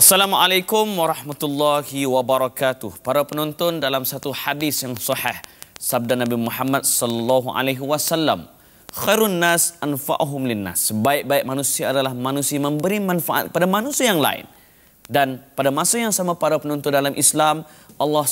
Assalamualaikum warahmatullahi wabarakatuh. Para penonton, dalam satu hadis yang sahih, sabda Nabi Muhammad sallallahu alaihi wasallam, khairun nas anfa'uhum linnas. Sebaik-baik manusia adalah manusia memberi manfaat pada manusia yang lain. Dan pada masa yang sama, para penonton, dalam Islam, Allah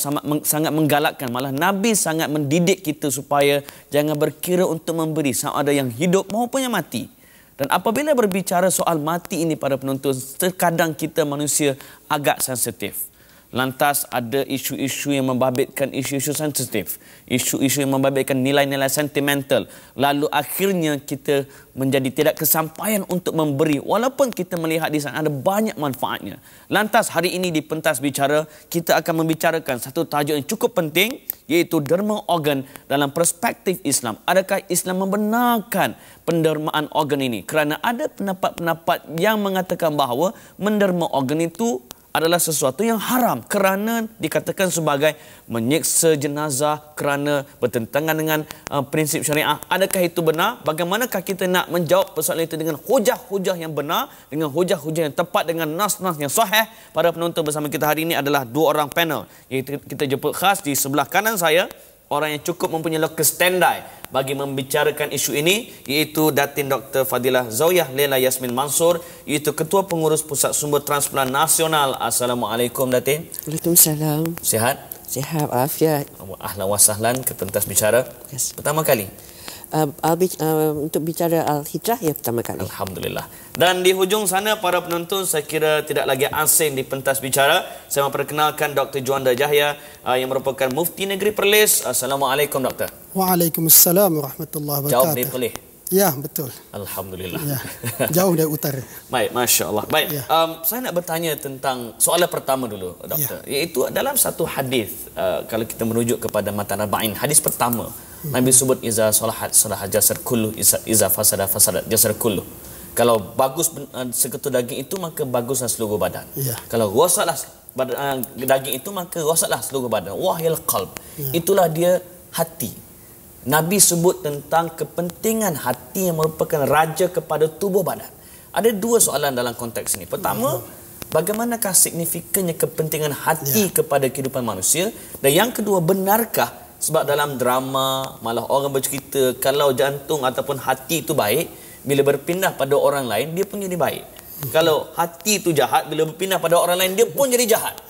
sangat menggalakkan, malah Nabi sangat mendidik kita supaya jangan berkira untuk memberi, sama ada yang hidup maupun yang mati. Dan apabila berbicara soal mati ini, para penonton, terkadang kita manusia agak sensitif. Lantas ada isu-isu yang membabitkan isu-isu sensitif, isu-isu yang membabitkan nilai-nilai sentimental. Lalu akhirnya kita menjadi tidak kesampaian untuk memberi, walaupun kita melihat di sana ada banyak manfaatnya. Lantas hari ini di Pentas Bicara, kita akan membicarakan satu tajuk yang cukup penting, iaitu derma organ dalam perspektif Islam. Adakah Islam membenarkan pendermaan organ ini? Kerana ada pendapat-pendapat yang mengatakan bahawa menderma organ itu adalah sesuatu yang haram kerana dikatakan sebagai menyeksa jenazah, kerana bertentangan dengan prinsip syariah. Adakah itu benar? Bagaimanakah kita nak menjawab persoalan itu dengan hujah-hujah yang benar, dengan hujah-hujah yang tepat, dengan nas-nas yang sahih? Para penonton, bersama kita hari ini adalah dua orang panel. Iaitu kita jemput khas di sebelah kanan saya, orang yang cukup mempunyai lokus standby bagi membicarakan isu ini, iaitu Datin Dr. Fadilah Zawiyah Lela Yasmin Mansur, iaitu Ketua Pengurus Pusat Sumber Transplant Nasional. Assalamualaikum Datin. Waalaikumsalam. Sihat? Sihat, afiat. Ahlan wa sahlan ke Pentas Bicara. Yes. Pertama kali? Untuk bicara Al-Hijrah ya pertama kali. Alhamdulillah. Dan di hujung sana, para penonton, saya kira tidak lagi asing di Pentas Bicara. Saya memperkenalkan Dr. Juanda Jahya yang merupakan Mufti Negeri Perlis. Assalamualaikum Doktor. Waalaikumsalam warahmatullahi wabarakatuh. Jauh dari Perlis? Ya, betul. Alhamdulillah. Ya, jauh dari utara. Baik, Masya Allah. Baik, Ya. Saya nak bertanya tentang soalan pertama dulu, Doktor. Ya. Iaitu dalam satu hadis, kalau kita merujuk kepada Matan Arba'in, hadis pertama, Nabi sebut iza salahat jasad kullu, iza fasada jasad kullu. Kalau bagus seketul daging itu, maka baguslah seluruh badan. Ya. Kalau rosaklah daging itu, maka rosaklah seluruh badan. Wahyal qalb. Ya. Itulah dia hati. Nabi sebut tentang kepentingan hati yang merupakan raja kepada tubuh badan. Ada dua soalan dalam konteks ini. Pertama, bagaimanakah signifikannya kepentingan hati kepada kehidupan manusia? Dan yang kedua, benarkah, sebab dalam drama malah orang bercerita kalau jantung ataupun hati itu baik, bila berpindah pada orang lain dia pun jadi baik. Kalau hati itu jahat, bila berpindah pada orang lain dia pun jadi jahat.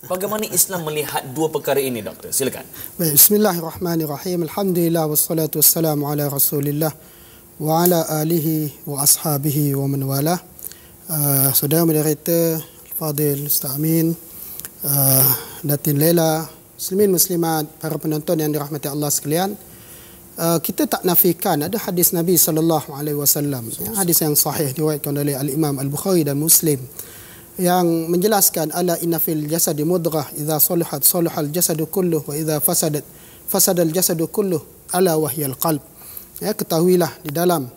Bagaimana Islam melihat dua perkara ini, Doktor? Silakan. Baik, bismillahirrahmanirrahim. Alhamdulillah wassalatu wassalamu ala Rasulillah wa ala alihi wa ashabihi wa man wala. Saudara moderator Fadil Ustaz Amin, Datin Lela, muslimin muslimat, para penonton yang dirahmati Allah sekalian. Kita tak nafikan ada hadis Nabi sallallahu alaihi wasallam, hadis yang sahih diriwayatkan oleh Al-Imam Al-Bukhari dan Muslim, yang menjelaskan ala inna fil jasadi mudghah idza salahat salahal jasadu kulluh wa idza fasadat fasadal jasadu kulluh ala wahyal qalb. Ya, ketahuilah di dalam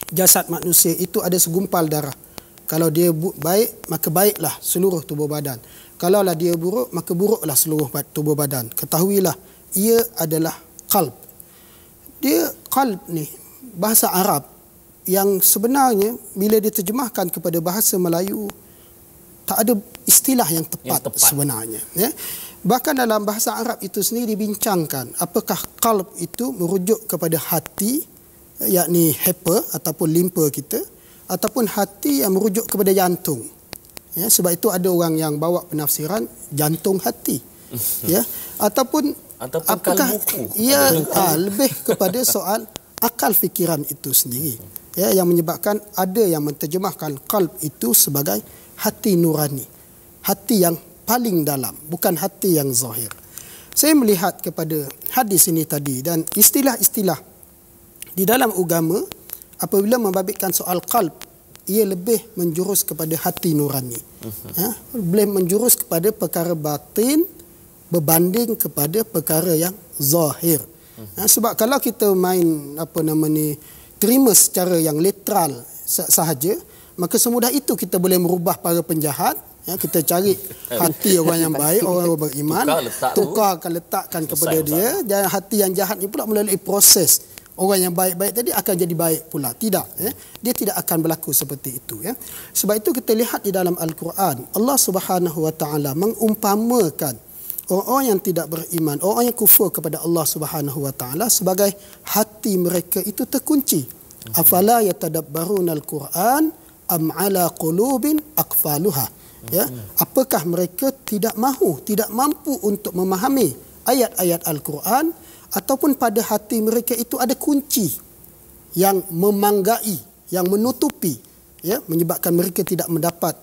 jasad manusia itu ada segumpal darah. Kalau dia baik, maka baiklah seluruh tubuh badan. Kalaulah dia buruk, maka buruklah seluruh tubuh badan. Ketahuilah ia adalah qalb. Dia qalb ni bahasa Arab yang sebenarnya bila diterjemahkan kepada bahasa Melayu tak ada istilah yang tepat. Sebenarnya, ya. Bahkan dalam bahasa Arab itu sendiri dibincangkan apakah qalb itu merujuk kepada hati, yakni hepa ataupun limpa kita, ataupun hati yang merujuk kepada jantung. Ya, sebab itu ada orang yang bawa penafsiran jantung hati. Ya, ataupun apakah ia lebih kepada soal akal fikiran itu sendiri. Ya, yang menyebabkan ada yang menterjemahkan qalb itu sebagai hati nurani, hati yang paling dalam, bukan hati yang zahir. Saya melihat kepada hadis ini tadi, dan istilah-istilah di dalam agama apabila membabitkan soal qalb, ia lebih menjurus kepada hati nurani. Ya, lebih menjurus kepada perkara batin berbanding kepada perkara yang zahir. Ya, sebab kalau kita main terima secara yang literal sahaja, maka semudah itu kita boleh merubah para penjahat. Ya, kita cari hati orang yang baik, orang yang beriman, letakkan kepada dia. Dan hati yang jahat ni pula melalui proses orang yang baik-baik tadi akan jadi baik pula. Tidak, ya. Dia tidak akan berlaku seperti itu, ya. Sebab itu kita lihat di dalam Al-Quran, Allah Subhanahu wa taala mengumpamakan orang-orang yang tidak beriman, orang yang kufur kepada Allah Subhanahu wa taala sebagai hati mereka itu terkunci. Afala yatadabbarunal Quran am ala qulubin aqfaluha. Ya, apakah mereka tidak mampu untuk memahami ayat-ayat Al-Quran, ataupun pada hati mereka itu ada kunci yang memanggai, yang menutupi, ya, menyebabkan mereka tidak mendapat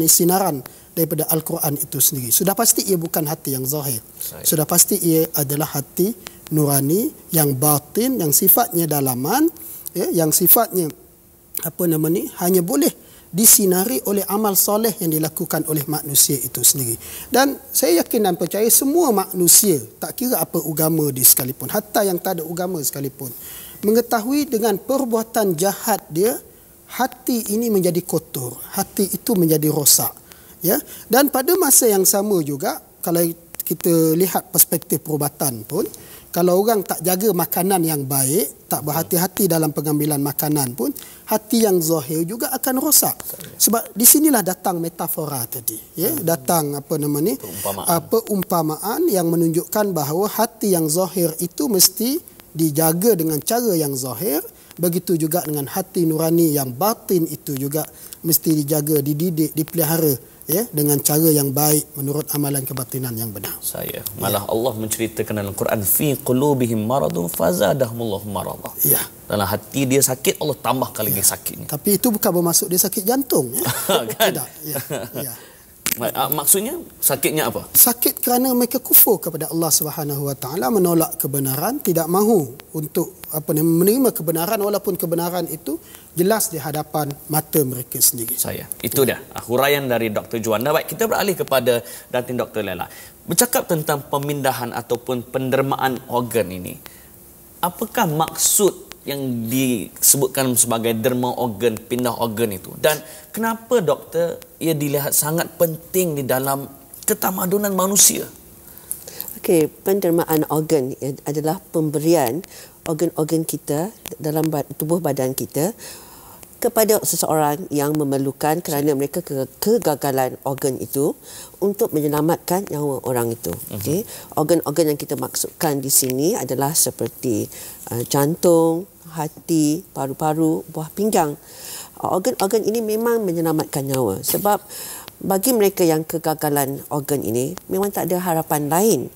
sinaran daripada Al-Quran itu sendiri. Sudah pasti ia bukan hati yang zahir. Sudah pasti ia adalah hati nurani yang batin, yang sifatnya dalaman, ya, yang sifatnya hanya boleh disinari oleh amal soleh yang dilakukan oleh manusia itu sendiri. Dan saya yakin dan percaya semua manusia, tak kira apa agama dia sekalipun, hatta yang tak ada agama sekalipun, mengetahui dengan perbuatan jahat dia, hati ini menjadi kotor, hati itu menjadi rosak. Ya? Dan pada masa yang sama juga, kalau kita lihat perspektif perubatan pun, kalau orang tak jaga makanan yang baik, tak berhati-hati dalam pengambilan makanan pun, hati yang zahir juga akan rosak. Sebab di sinilah datang metafora tadi, ya, datang perumpamaan yang menunjukkan bahawa hati yang zahir itu mesti dijaga dengan cara yang zahir. Begitu juga dengan hati nurani yang batin itu juga mesti dijaga, dididik, dipelihara, ya, dengan cara yang baik menurut amalan kebatinan yang benar. Malah Allah menceritakan dalam Quran, fi qulubihim maradun fazadahumullahu marada. Ya. Dalam hati dia sakit, Allah tambahkan lagi sakitnya. Tapi itu bukan bermaksud dia sakit jantung, ya. Kan? Tidak. Ya. Ya. Maksudnya sakitnya apa? Sakit kerana mereka kufur kepada Allah Subhanahu wa taala, menolak kebenaran, tidak mahu untuk menerima kebenaran walaupun kebenaran itu jelas di hadapan mata mereka sendiri. Itu dah huraian dari Dr. Juanda. Baik, kita beralih kepada Datin Dr. Lela. Bercakap tentang pemindahan ataupun pendermaan organ ini. Apakah maksud yang disebutkan sebagai derma organ, pindah organ itu, dan kenapa doktor ia dilihat sangat penting di dalam ketamadunan manusia? Okey, pendermaan organ adalah pemberian organ-organ kita dalam tubuh badan kita kepada seseorang yang memerlukan kerana mereka kegagalan organ itu untuk menyelamatkan nyawa orang itu. Okey, organ-organ yang kita maksudkan di sini adalah seperti jantung, hati, paru-paru, buah pinggang. Organ-organ ini memang menyelamatkan nyawa, sebab bagi mereka yang kegagalan organ ini memang tak ada harapan lain.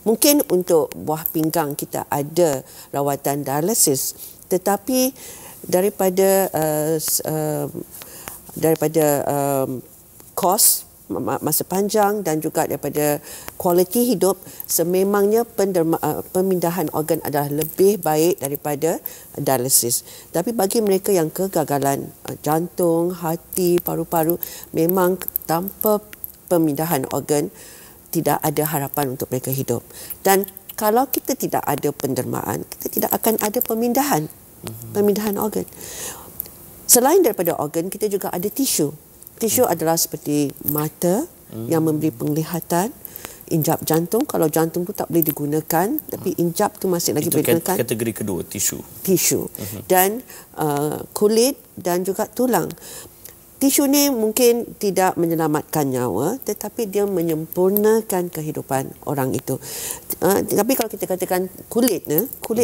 Mungkin untuk buah pinggang kita ada rawatan dialisis, tetapi daripada kos masa panjang dan juga daripada kualiti hidup, sememangnya pemindahan organ adalah lebih baik daripada dialisis. Tapi bagi mereka yang kegagalan jantung, hati, paru-paru, memang tanpa pemindahan organ tidak ada harapan untuk mereka hidup. Dan kalau kita tidak ada pendermaan, kita tidak akan ada pemindahan organ. Selain daripada organ, kita juga ada tisu. Tisu adalah seperti mata yang memberi penglihatan, injap jantung. Kalau jantung tu tak boleh digunakan, tapi injap tu masih lagi boleh digunakan. Kategori kedua, tisu. Dan kulit dan juga tulang. Tisu ni mungkin tidak menyelamatkan nyawa, tetapi dia menyempurnakan kehidupan orang itu. Tapi kalau kita katakan kulit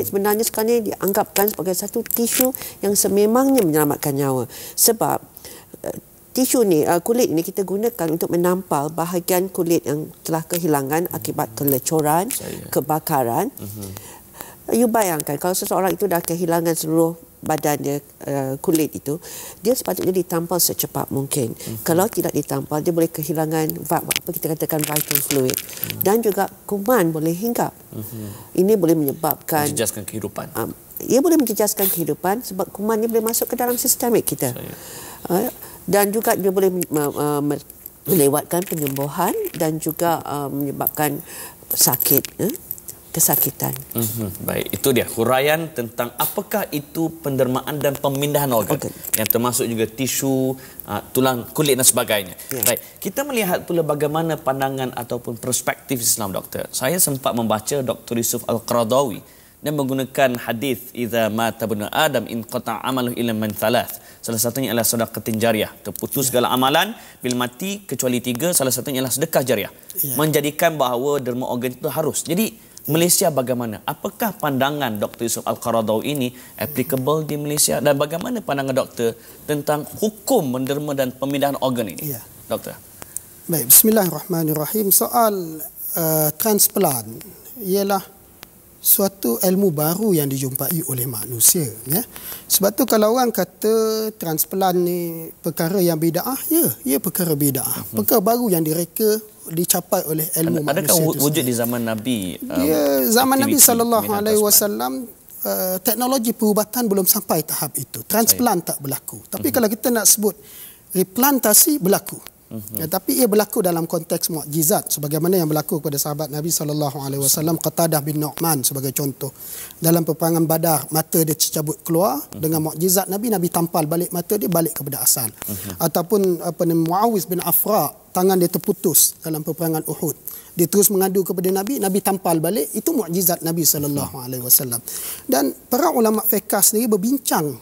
sebenarnya sekarang ni dianggapkan sebagai satu tisu yang sememangnya menyelamatkan nyawa. Sebab tisu ni, kulit ni kita gunakan untuk menampal bahagian kulit yang telah kehilangan akibat kelecoran, kebakaran. You bayangkan kalau seseorang itu dah kehilangan seluruh badan dia, kulit itu, dia sepatutnya ditampal secepat mungkin. Kalau tidak ditampal, dia boleh kehilangan apa kita katakan vital fluid, dan juga kuman boleh hinggap. Ini boleh menyebabkan menjejaskan kehidupan. Ia boleh menjejaskan kehidupan sebab kuman ni boleh masuk ke dalam sistemik kita. Dan juga dia boleh melewatkan penyembuhan dan juga menyebabkan kesakitan. Baik, itu dia huraian tentang apakah itu pendermaan dan pemindahan organ, yang termasuk juga tisu, tulang, kulit dan sebagainya. Baik, kita melihat pula bagaimana pandangan ataupun perspektif Islam, doktor. Saya sempat membaca Dr. Yusuf Al-Qaradawi dan menggunakan hadis idza mata ibnu adam in qata amaluhu illa min thalath. Salah satunya adalah sedekah jariah, terputus segala amalan bila mati kecuali 3, salah satunya adalah sedekah jariah. Menjadikan bahawa derma organ itu harus. Jadi Malaysia bagaimana? Apakah pandangan Dr. Yusof Al-Qaradawi ini applicable di Malaysia, dan bagaimana pandangan doktor tentang hukum menderma dan pemindahan organ ini? Doktor. Baik, bismillahirrahmanirrahim. Soal transplant ialah suatu ilmu baru yang dijumpai oleh manusia, ya. Sebab tu kalau orang kata transplant ni perkara yang bid'ah, ya perkara bid'ah. Perkara baru yang direka dicapai oleh ilmu manusia. Adakah wujud di zaman Nabi? Zaman Nabi sallallahu alaihi wasallam teknologi perubatan belum sampai tahap itu. Transplant tak berlaku. Tapi kalau kita nak sebut replantasi, berlaku. Tapi ia berlaku dalam konteks mukjizat sebagaimana yang berlaku kepada sahabat Nabi sallallahu alaihi wasallam Qatadah bin Nu'man sebagai contoh. Dalam peperangan Badar, mata dia tercabut keluar, dengan mukjizat Nabi tampal balik mata dia balik kepada asal. Ataupun Muawiz bin Afra, tangan dia terputus dalam peperangan Uhud. Dia terus mengadu kepada Nabi tampal balik. Itu mukjizat Nabi sallallahu alaihi wasallam. Dan para ulama fiqh sendiri berbincang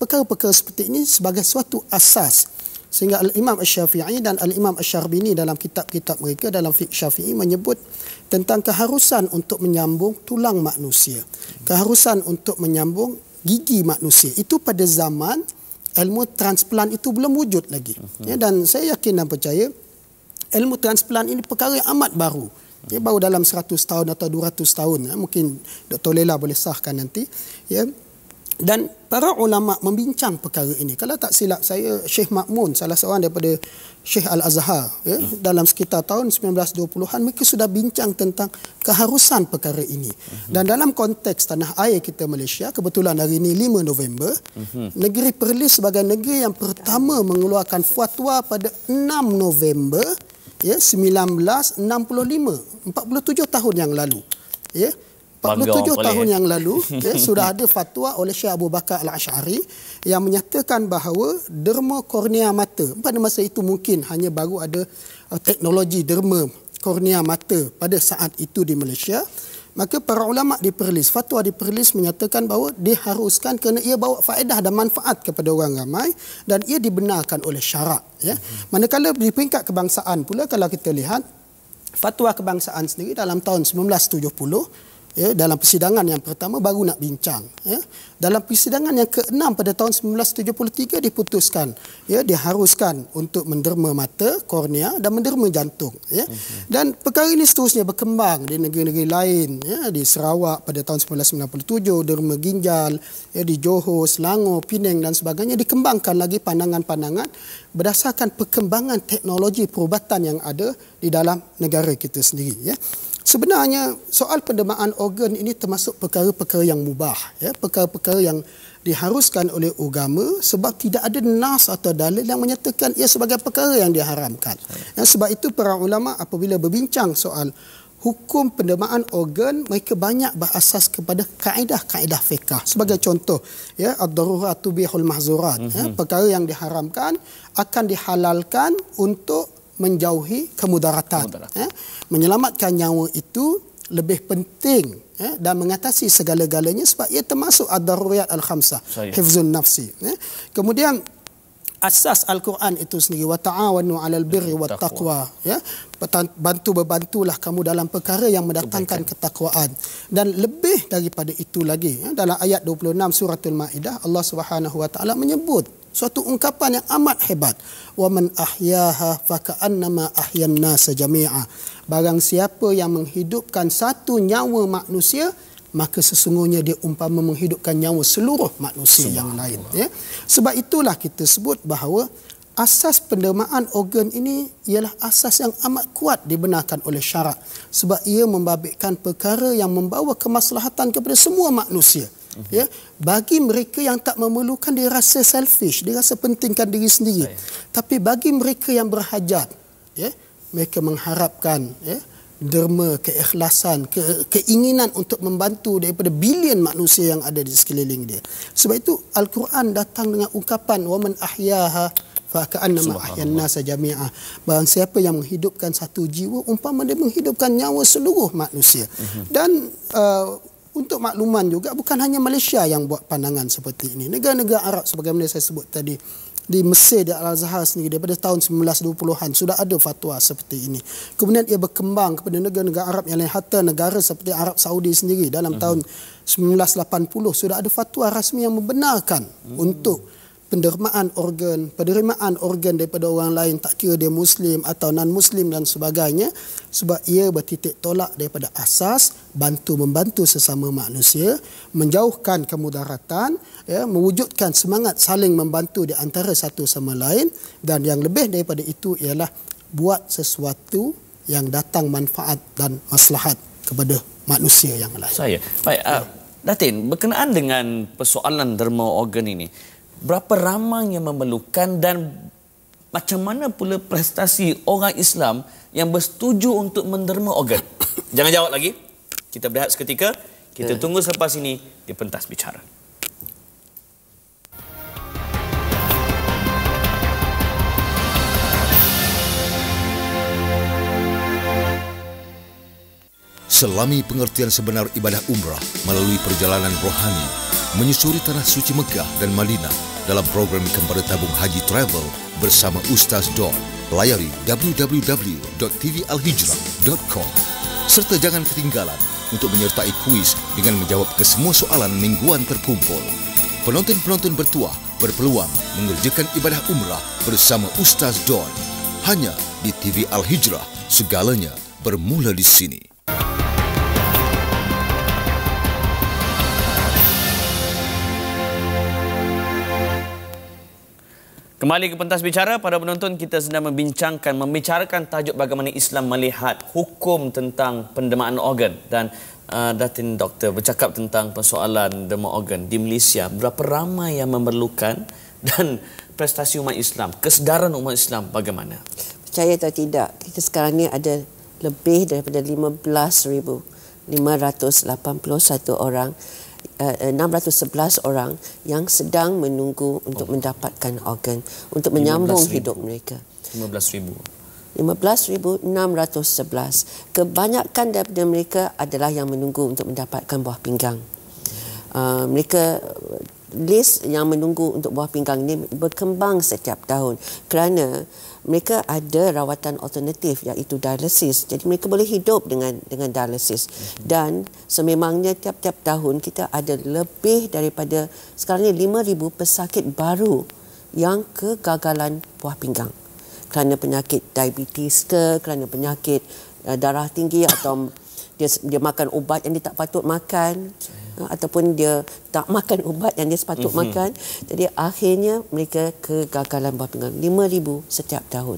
perkara-perkara seperti ini sebagai suatu asas. Sehingga Al-Imam Asy-Syafi'i dan Al-Imam Asy-Syarbini dalam kitab-kitab mereka dalam fiqh Syafi'i menyebut tentang keharusan untuk menyambung tulang manusia, keharusan untuk menyambung gigi manusia. Itu pada zaman ilmu transplant itu belum wujud lagi. Dan saya yakin dan percaya ilmu transplant ini perkara yang amat baru. Baru dalam 100 tahun atau 200 tahun. Mungkin Dr. Lela boleh sahkan nanti. Dan para ulama membincang perkara ini. Kalau tak silap saya, Syekh Ma'mun, salah seorang daripada Syekh Al-Azhar, dalam sekitar tahun 1920-an mereka sudah bincang tentang keharusan perkara ini. Dan dalam konteks tanah air kita Malaysia, kebetulan hari ini 5 November, negeri Perlis sebagai negeri yang pertama mengeluarkan fatwa pada 6 November 1965, 47 tahun yang lalu. 47 tahun yang lalu sudah ada fatwa oleh Syekh Abu Bakar Al-Asy'ari yang menyatakan bahawa derma kornea mata, pada masa itu mungkin hanya baru ada teknologi derma kornea mata pada saat itu di Malaysia, maka para ulama di Perlis, fatwa di Perlis menyatakan bahawa diharuskan kerana ia bawa faedah dan manfaat kepada orang ramai dan ia dibenarkan oleh syarak. Manakala di peringkat kebangsaan pula, kalau kita lihat fatwa kebangsaan sendiri dalam tahun 1970, dalam persidangan yang pertama baru nak bincang. Dalam persidangan yang ke-6 pada tahun 1973 diputuskan, diharuskan untuk menderma mata, kornea dan menderma jantung. Dan perkara ini seterusnya berkembang di negeri-negeri lain. Di Sarawak pada tahun 1997, derma ginjal, di Johor, Selangor, Penang dan sebagainya. Dikembangkan lagi pandangan-pandangan berdasarkan perkembangan teknologi perubatan yang ada di dalam negara kita sendiri. Sebenarnya soal pendermaan organ ini termasuk perkara-perkara yang mubah, perkara-perkara yang diharuskan oleh agama sebab tidak ada nas atau dalil yang menyatakan ia sebagai perkara yang diharamkan. Sebab itu para ulama apabila berbincang soal hukum pendermaan organ, mereka banyak berasas kepada kaedah-kaedah fiqh. Sebagai contoh, ad-darurat tubihul mahzurat, perkara yang diharamkan akan dihalalkan untuk menjauhi kemudaratan. Menyelamatkan nyawa itu lebih penting dan mengatasi segala-galanya sebab ia termasuk ad-daruriyat al-khamsah, hifzun nafsi. Kemudian asas Al-Quran itu sendiri, wa ta'awanu 'alal birri wat taqwa, berbantulah kamu dalam perkara yang mendatangkan ketakwaan. Dan lebih daripada itu lagi, dalam ayat 26 suratul Maidah, Allah Subhanahu wa taala menyebut suatu ungkapan yang amat hebat, wa man ahyaha faka'annama ahyan nasa jami'a. Barang siapa yang menghidupkan satu nyawa manusia, maka sesungguhnya dia umpama menghidupkan nyawa seluruh manusia yang lain. Sebab itulah kita sebut bahawa asas pendermaan organ ini ialah asas yang amat kuat dibenarkan oleh syarak sebab ia membabitkan perkara yang membawa kemaslahatan kepada semua manusia. Bagi mereka yang tak memerlukan, dia rasa selfish, dia rasa pentingkan diri sendiri. Tapi bagi mereka yang berhajat, mereka mengharapkan derma, keikhlasan, keinginan untuk membantu daripada bilion manusia yang ada di sekeliling dia. Sebab itu Al-Quran datang dengan ungkapan wa man ahyaha faka'annama ahyan nasa jami'a. Barang siapa yang menghidupkan satu jiwa, umpama dia menghidupkan nyawa seluruh manusia. Dan untuk makluman juga, bukan hanya Malaysia yang buat pandangan seperti ini. Negara-negara Arab sebagaimana saya sebut tadi, di Mesir, di Al-Azhar sendiri daripada tahun 1920-an sudah ada fatwa seperti ini. Kemudian ia berkembang kepada negara-negara Arab yang lain, hatta negara seperti Arab Saudi sendiri dalam tahun 1980 sudah ada fatwa rasmi yang membenarkan untuk penerimaan organ daripada orang lain, tak kira dia Muslim atau non-Muslim dan sebagainya, sebab ia bertitik tolak daripada asas membantu sesama manusia, menjauhkan kemudaratan, mewujudkan semangat saling membantu di antara satu sama lain, dan yang lebih daripada itu ialah buat sesuatu yang datang manfaat dan maslahat kepada manusia yang lain. Baik, Datin, berkenaan dengan persoalan derma organ ini, berapa ramai yang memerlukan dan macam mana pula prestasi orang Islam yang bersetuju untuk menderma organ? Jangan jawab lagi. Kita berehat seketika. Kita tunggu selepas ini di Pentas Bicara. Selami pengertian sebenar ibadah umrah melalui perjalanan rohani, menyusuri tanah suci Mekah dan Madinah dalam program Kembali Tabung Haji Travel bersama Ustaz Don. Layari www.tvalhijrah.com serta jangan ketinggalan untuk menyertai kuis dengan menjawab kesemua soalan mingguan terkumpul. Penonton-penonton bertuah berpeluang mengerjakan ibadah umrah bersama Ustaz Don. Hanya di TV Al-Hijrah, segalanya bermula di sini. Kembali ke Pentas Bicara, para penonton, kita sedang membicarakan tajuk bagaimana Islam melihat hukum tentang pendermaan organ, dan Datin Doktor bercakap tentang persoalan derma organ di Malaysia. Berapa ramai yang memerlukan dan prestasi umat Islam, kesedaran umat Islam bagaimana? Percaya atau tidak, kita sekarang ni ada lebih daripada 15,581 orang, 611 orang yang sedang menunggu untuk mendapatkan organ untuk menyambung hidup mereka. 15,611. Kebanyakan daripada mereka adalah yang menunggu untuk mendapatkan buah pinggang. List yang menunggu untuk buah pinggang ini berkembang setiap tahun kerana mereka ada rawatan alternatif iaitu dialisis. Jadi mereka boleh hidup dengan dialisis. Dan sememangnya tiap-tiap tahun kita ada lebih daripada sekarang ni 5,000 pesakit baru yang kegagalan buah pinggang kerana penyakit diabetes kerana penyakit darah tinggi atau dia makan ubat yang dia tak patut makan, ataupun dia tak makan ubat yang dia sepatut makan. Jadi akhirnya mereka kegagalan buah pinggang 5,000 setiap tahun.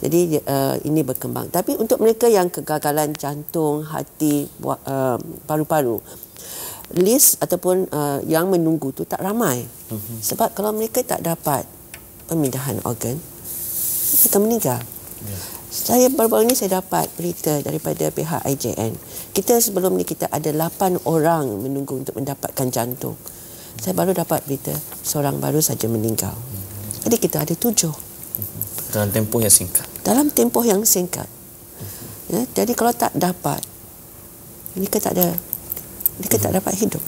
Jadi ini berkembang. Tapi untuk mereka yang kegagalan jantung, hati, paru-paru, list ataupun yang menunggu tu tak ramai. Sebab kalau mereka tak dapat pemindahan organ, mereka meninggal. Saya baru-baru ini saya dapat berita daripada pihak IJN. Kita sebelum ni kita ada 8 orang menunggu untuk mendapatkan jantung. Saya baru dapat berita seorang baru saja meninggal. Jadi kita ada 7. Dalam tempoh yang singkat. Dalam tempoh yang singkat. Ya, jadi kalau tak dapat, mereka tak dapat hidup.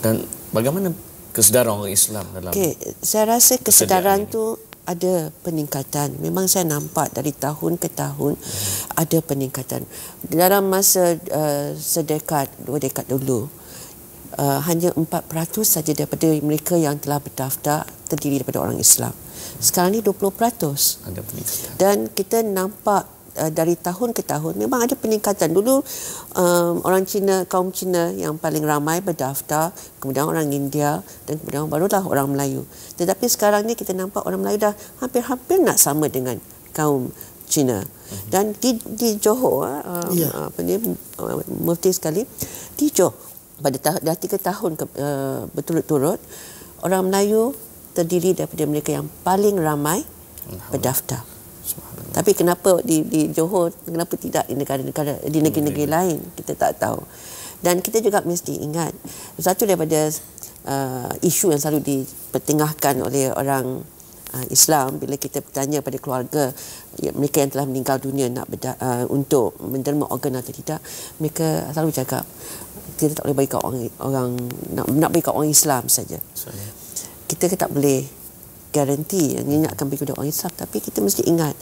Dan bagaimana kesedaran orang Islam dalam? Saya rasa kesedaran tu ada peningkatan. Memang saya nampak dari tahun ke tahun ada peningkatan. Dalam masa sedekad, 2 dekad dulu, hanya 4% saja daripada mereka yang telah berdaftar terdiri daripada orang Islam. Sekarang ni 20%. Ada peningkatan. Dan kita nampak dari tahun ke tahun memang ada peningkatan. Dulu orang Cina, kaum Cina yang paling ramai berdaftar, kemudian orang India, dan kemudian barulah orang Melayu. Tetapi sekarang ni kita nampak orang Melayu dah hampir-hampir nak sama dengan kaum Cina. Dan di Johor, mufti sekali, di Johor pada dah 3 tahun berturut-turut, orang Melayu terdiri daripada mereka yang paling ramai berdaftar. Tapi kenapa di Johor, kenapa tidak di negeri-negeri lain, kita tak tahu. Dan kita juga mesti ingat, satu daripada isu yang selalu dipertengahkan oleh orang Islam, bila kita bertanya pada keluarga mereka yang telah meninggal dunia untuk menderma organ atau tidak, mereka selalu cakap kita tak boleh bagi kat orang nak bagi kat orang Islam saja. Kita tak boleh garanti yang ini akan bagi kepada orang Islam, tapi kita mesti ingat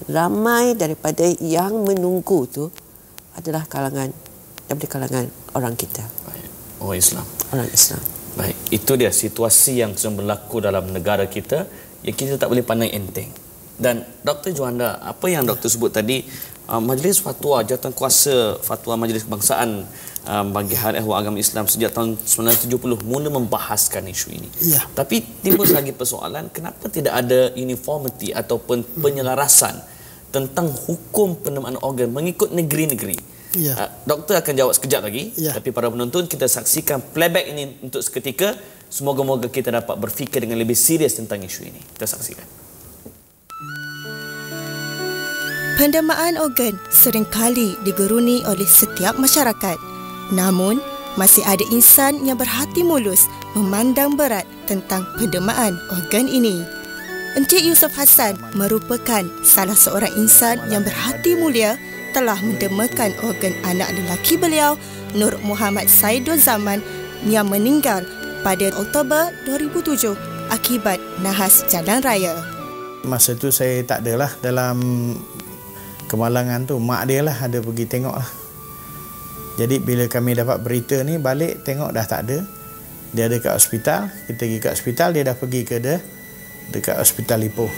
ramai daripada yang menunggu tu adalah daripada kalangan orang kita. Orang Islam. Orang Islam. Baik, itu dia situasi yang sedang berlaku dalam negara kita yang kita tak boleh pandang enteng. Dan Dr. Juanda, apa yang Dr. sebut tadi, Majlis Fatwa, Jawatankuasa Fatwa Majlis Kebangsaan bagi Hal Ehwal Agama Islam sejak tahun 1970 mula membahaskan isu ini. Ya. Tapi timbul lagi persoalan, kenapa tidak ada uniformity ataupun penyelarasan tentang hukum pendermaan organ mengikut negeri-negeri? Ya. Doktor akan jawab sekejap lagi, Ya. tapi para penonton kita saksikan playback ini untuk seketika. Semoga-moga kita dapat berfikir dengan lebih serius tentang isu ini. Kita saksikan. Pendermaan organ seringkali digeruni oleh setiap masyarakat. Namun, masih ada insan yang berhati mulus memandang berat tentang pendermaan organ ini. Encik Yusof Hassan merupakan salah seorang insan yang berhati mulia telah mendermakan organ anak lelaki beliau, Nur Muhammad Saidul Zaman, yang meninggal pada Oktober 2007 akibat nahas jalan raya. Masa tu saya tak adalah dalam kemalangan tu, mak dia lah ada pergi tengok lah. Jadi bila kami dapat berita ni, balik tengok dah tak ada. Dia ada kat hospital, kita pergi kat hospital, dia dah pergi ke dekat hospital Ipoh.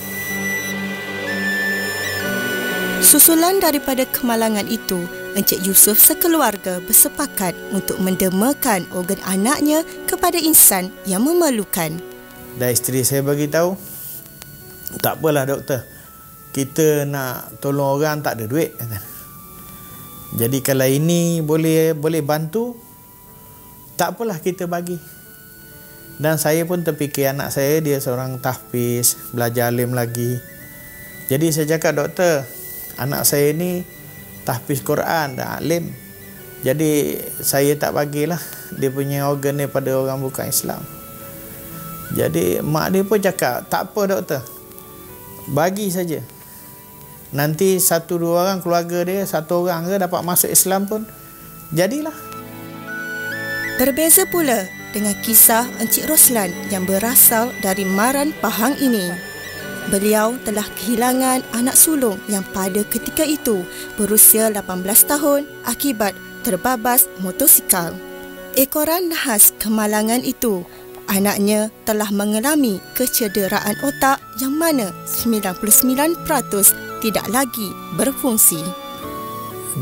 Susulan daripada kemalangan itu, Encik Yusof sekeluarga bersepakat untuk mendermakan organ anaknya kepada insan yang memerlukan. Dan isteri saya bagi tahu, tak apalah doktor, kita nak tolong orang tak ada duit. Jadi kalau ini boleh bantu, tak apalah kita bagi. Dan saya pun terfikir anak saya dia seorang tahfiz, belajar alim lagi. Jadi saya cakap, doktor, anak saya ni tahfiz Quran dan alim. Jadi saya tak bagilah dia punya organ ni pada orang bukan Islam. Jadi mak dia pun cakap, tak apa doktor, bagi saja. Nanti 1-2 orang keluarga dia, 1 orang ke dapat masuk Islam pun jadilah. Berbeza pula dengan kisah Encik Roslan yang berasal dari Maran Pahang ini. Beliau telah kehilangan anak sulung yang pada ketika itu berusia 18 tahun akibat terbabas motosikal. Ekoran nahas kemalangan itu, anaknya telah mengalami kecederaan otak yang mana 99% tidak lagi berfungsi.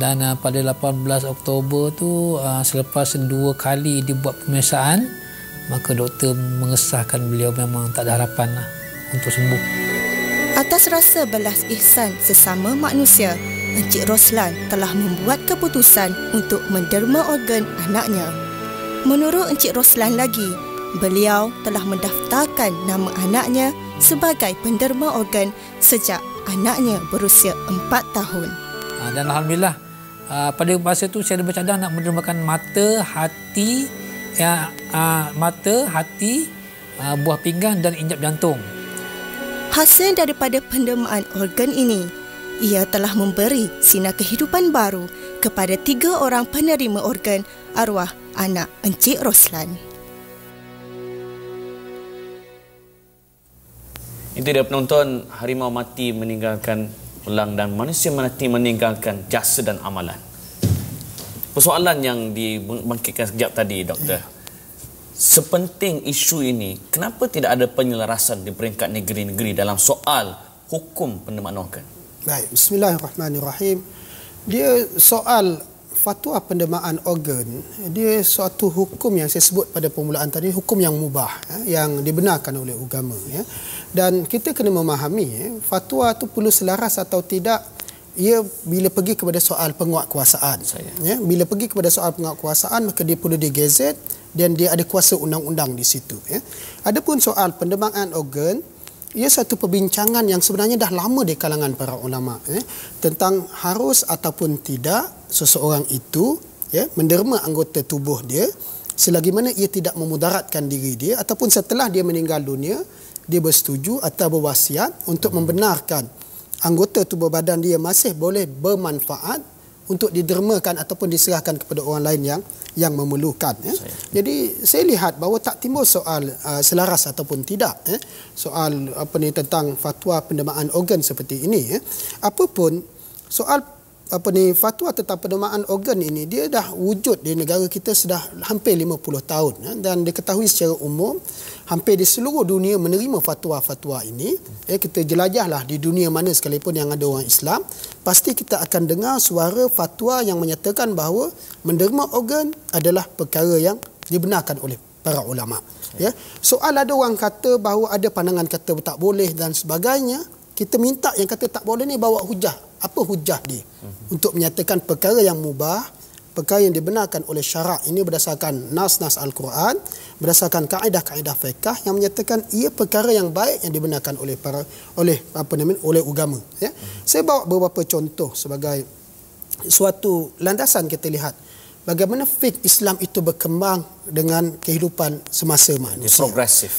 Dan pada 18 Oktober tu, selepas 2 kali dibuat pemeriksaan, maka doktor mengesahkan beliau memang tak ada harapan untuk sembuh. Atas rasa belas ihsan sesama manusia, Encik Roslan telah membuat keputusan untuk menderma organ anaknya. Menurut Encik Roslan lagi, beliau telah mendaftarkan nama anaknya sebagai penderma organ sejak anaknya berusia 4 tahun. Dan Alhamdulillah, pada masa itu saya ada bercadang nak mendermakan mata, hati, buah pinggang dan injap jantung. Hasil daripada pendermaan organ ini, ia telah memberi sinar kehidupan baru kepada 3 orang penerima organ arwah anak Encik Roslan. Itu dia penonton, harimau mati meninggalkan elang dan manusia mati meninggalkan jasa dan amalan. Persoalan yang dibangkitkan sekejap tadi, doktor. Sepenting isu ini, kenapa tidak ada penyelarasan di peringkat negeri-negeri dalam soal hukum pendermaan organ? Baik, bismillahirrahmanirrahim. Dia soal fatwa pendermaan organ, dia suatu hukum yang saya sebut pada permulaan tadi, hukum yang mubah, yang dibenarkan oleh agama. Dan kita kena memahami, fatwa itu perlu selaras atau tidak, ia bila pergi kepada soal penguatkuasaan. Bila pergi kepada soal penguatkuasaan, maka dia perlu digazet dan dia ada kuasa undang-undang di situ. Adapun soal pendermaan organ, ia satu perbincangan yang sebenarnya dah lama di kalangan para ulama tentang harus ataupun tidak seseorang itu menderma anggota tubuh dia selagi mana ia tidak memudaratkan diri dia, ataupun setelah dia meninggal dunia dia bersetuju atau berwasiat untuk membenarkan anggota tubuh badan dia masih boleh bermanfaat untuk didermakan ataupun diserahkan kepada orang lain yang memerlukan. Jadi saya lihat bahawa tak timbul soal selaras ataupun tidak soal tentang fatwa pendermaan organ seperti ini. Apapun soal fatwa tentang pendermaan organ ini, dia dah wujud di negara kita sudah hampir 50 tahun dan diketahui secara umum hampir di seluruh dunia menerima fatwa-fatwa ini. Kita jelajahlah di dunia mana sekalipun yang ada orang Islam, pasti kita akan dengar suara fatwa yang menyatakan bahawa menderma organ adalah perkara yang dibenarkan oleh para ulama. Soal ada orang kata bahawa ada pandangan kata tak boleh dan sebagainya, kita minta yang kata tak boleh ni bawa hujah. Apa hujah dia untuk menyatakan perkara yang mubah, perkara yang dibenarkan oleh syarak ini berdasarkan nas-nas Al-Quran, berdasarkan kaedah-kaedah fiqh yang menyatakan ia perkara yang baik yang dibenarkan oleh oleh agama. Saya bawa beberapa contoh sebagai suatu landasan kita lihat bagaimana fiqh Islam itu berkembang dengan kehidupan semasa manusia.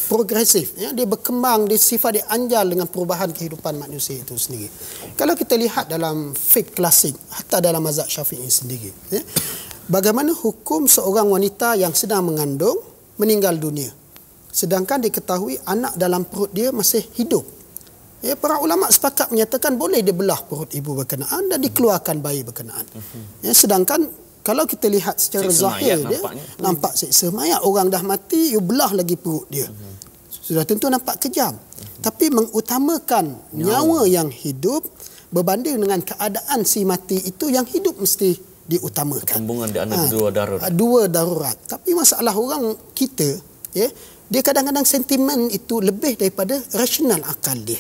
Progresif. Dia berkembang, dia sifat dia anjal dengan perubahan kehidupan manusia itu sendiri. Kalau kita lihat dalam fiqh klasik, hatta dalam mazhab Syafi'i sendiri, bagaimana hukum seorang wanita yang sedang mengandung meninggal dunia, sedangkan diketahui anak dalam perut dia masih hidup. Para ulama sepakat menyatakan boleh dibelah perut ibu berkenaan dan dikeluarkan bayi berkenaan. Sedangkan kalau kita lihat secara zahir dia nampak siksa mayat, orang dah mati, you belah lagi perut dia. Sudah tentu nampak kejam. Tapi mengutamakan nyawa yang hidup berbanding dengan keadaan si mati itu, yang hidup mesti diutamakan. Pertembungan di antara dua darurat. Dua darurat. Tapi masalah orang kita, dia kadang-kadang sentimen itu lebih daripada rasional akal dia.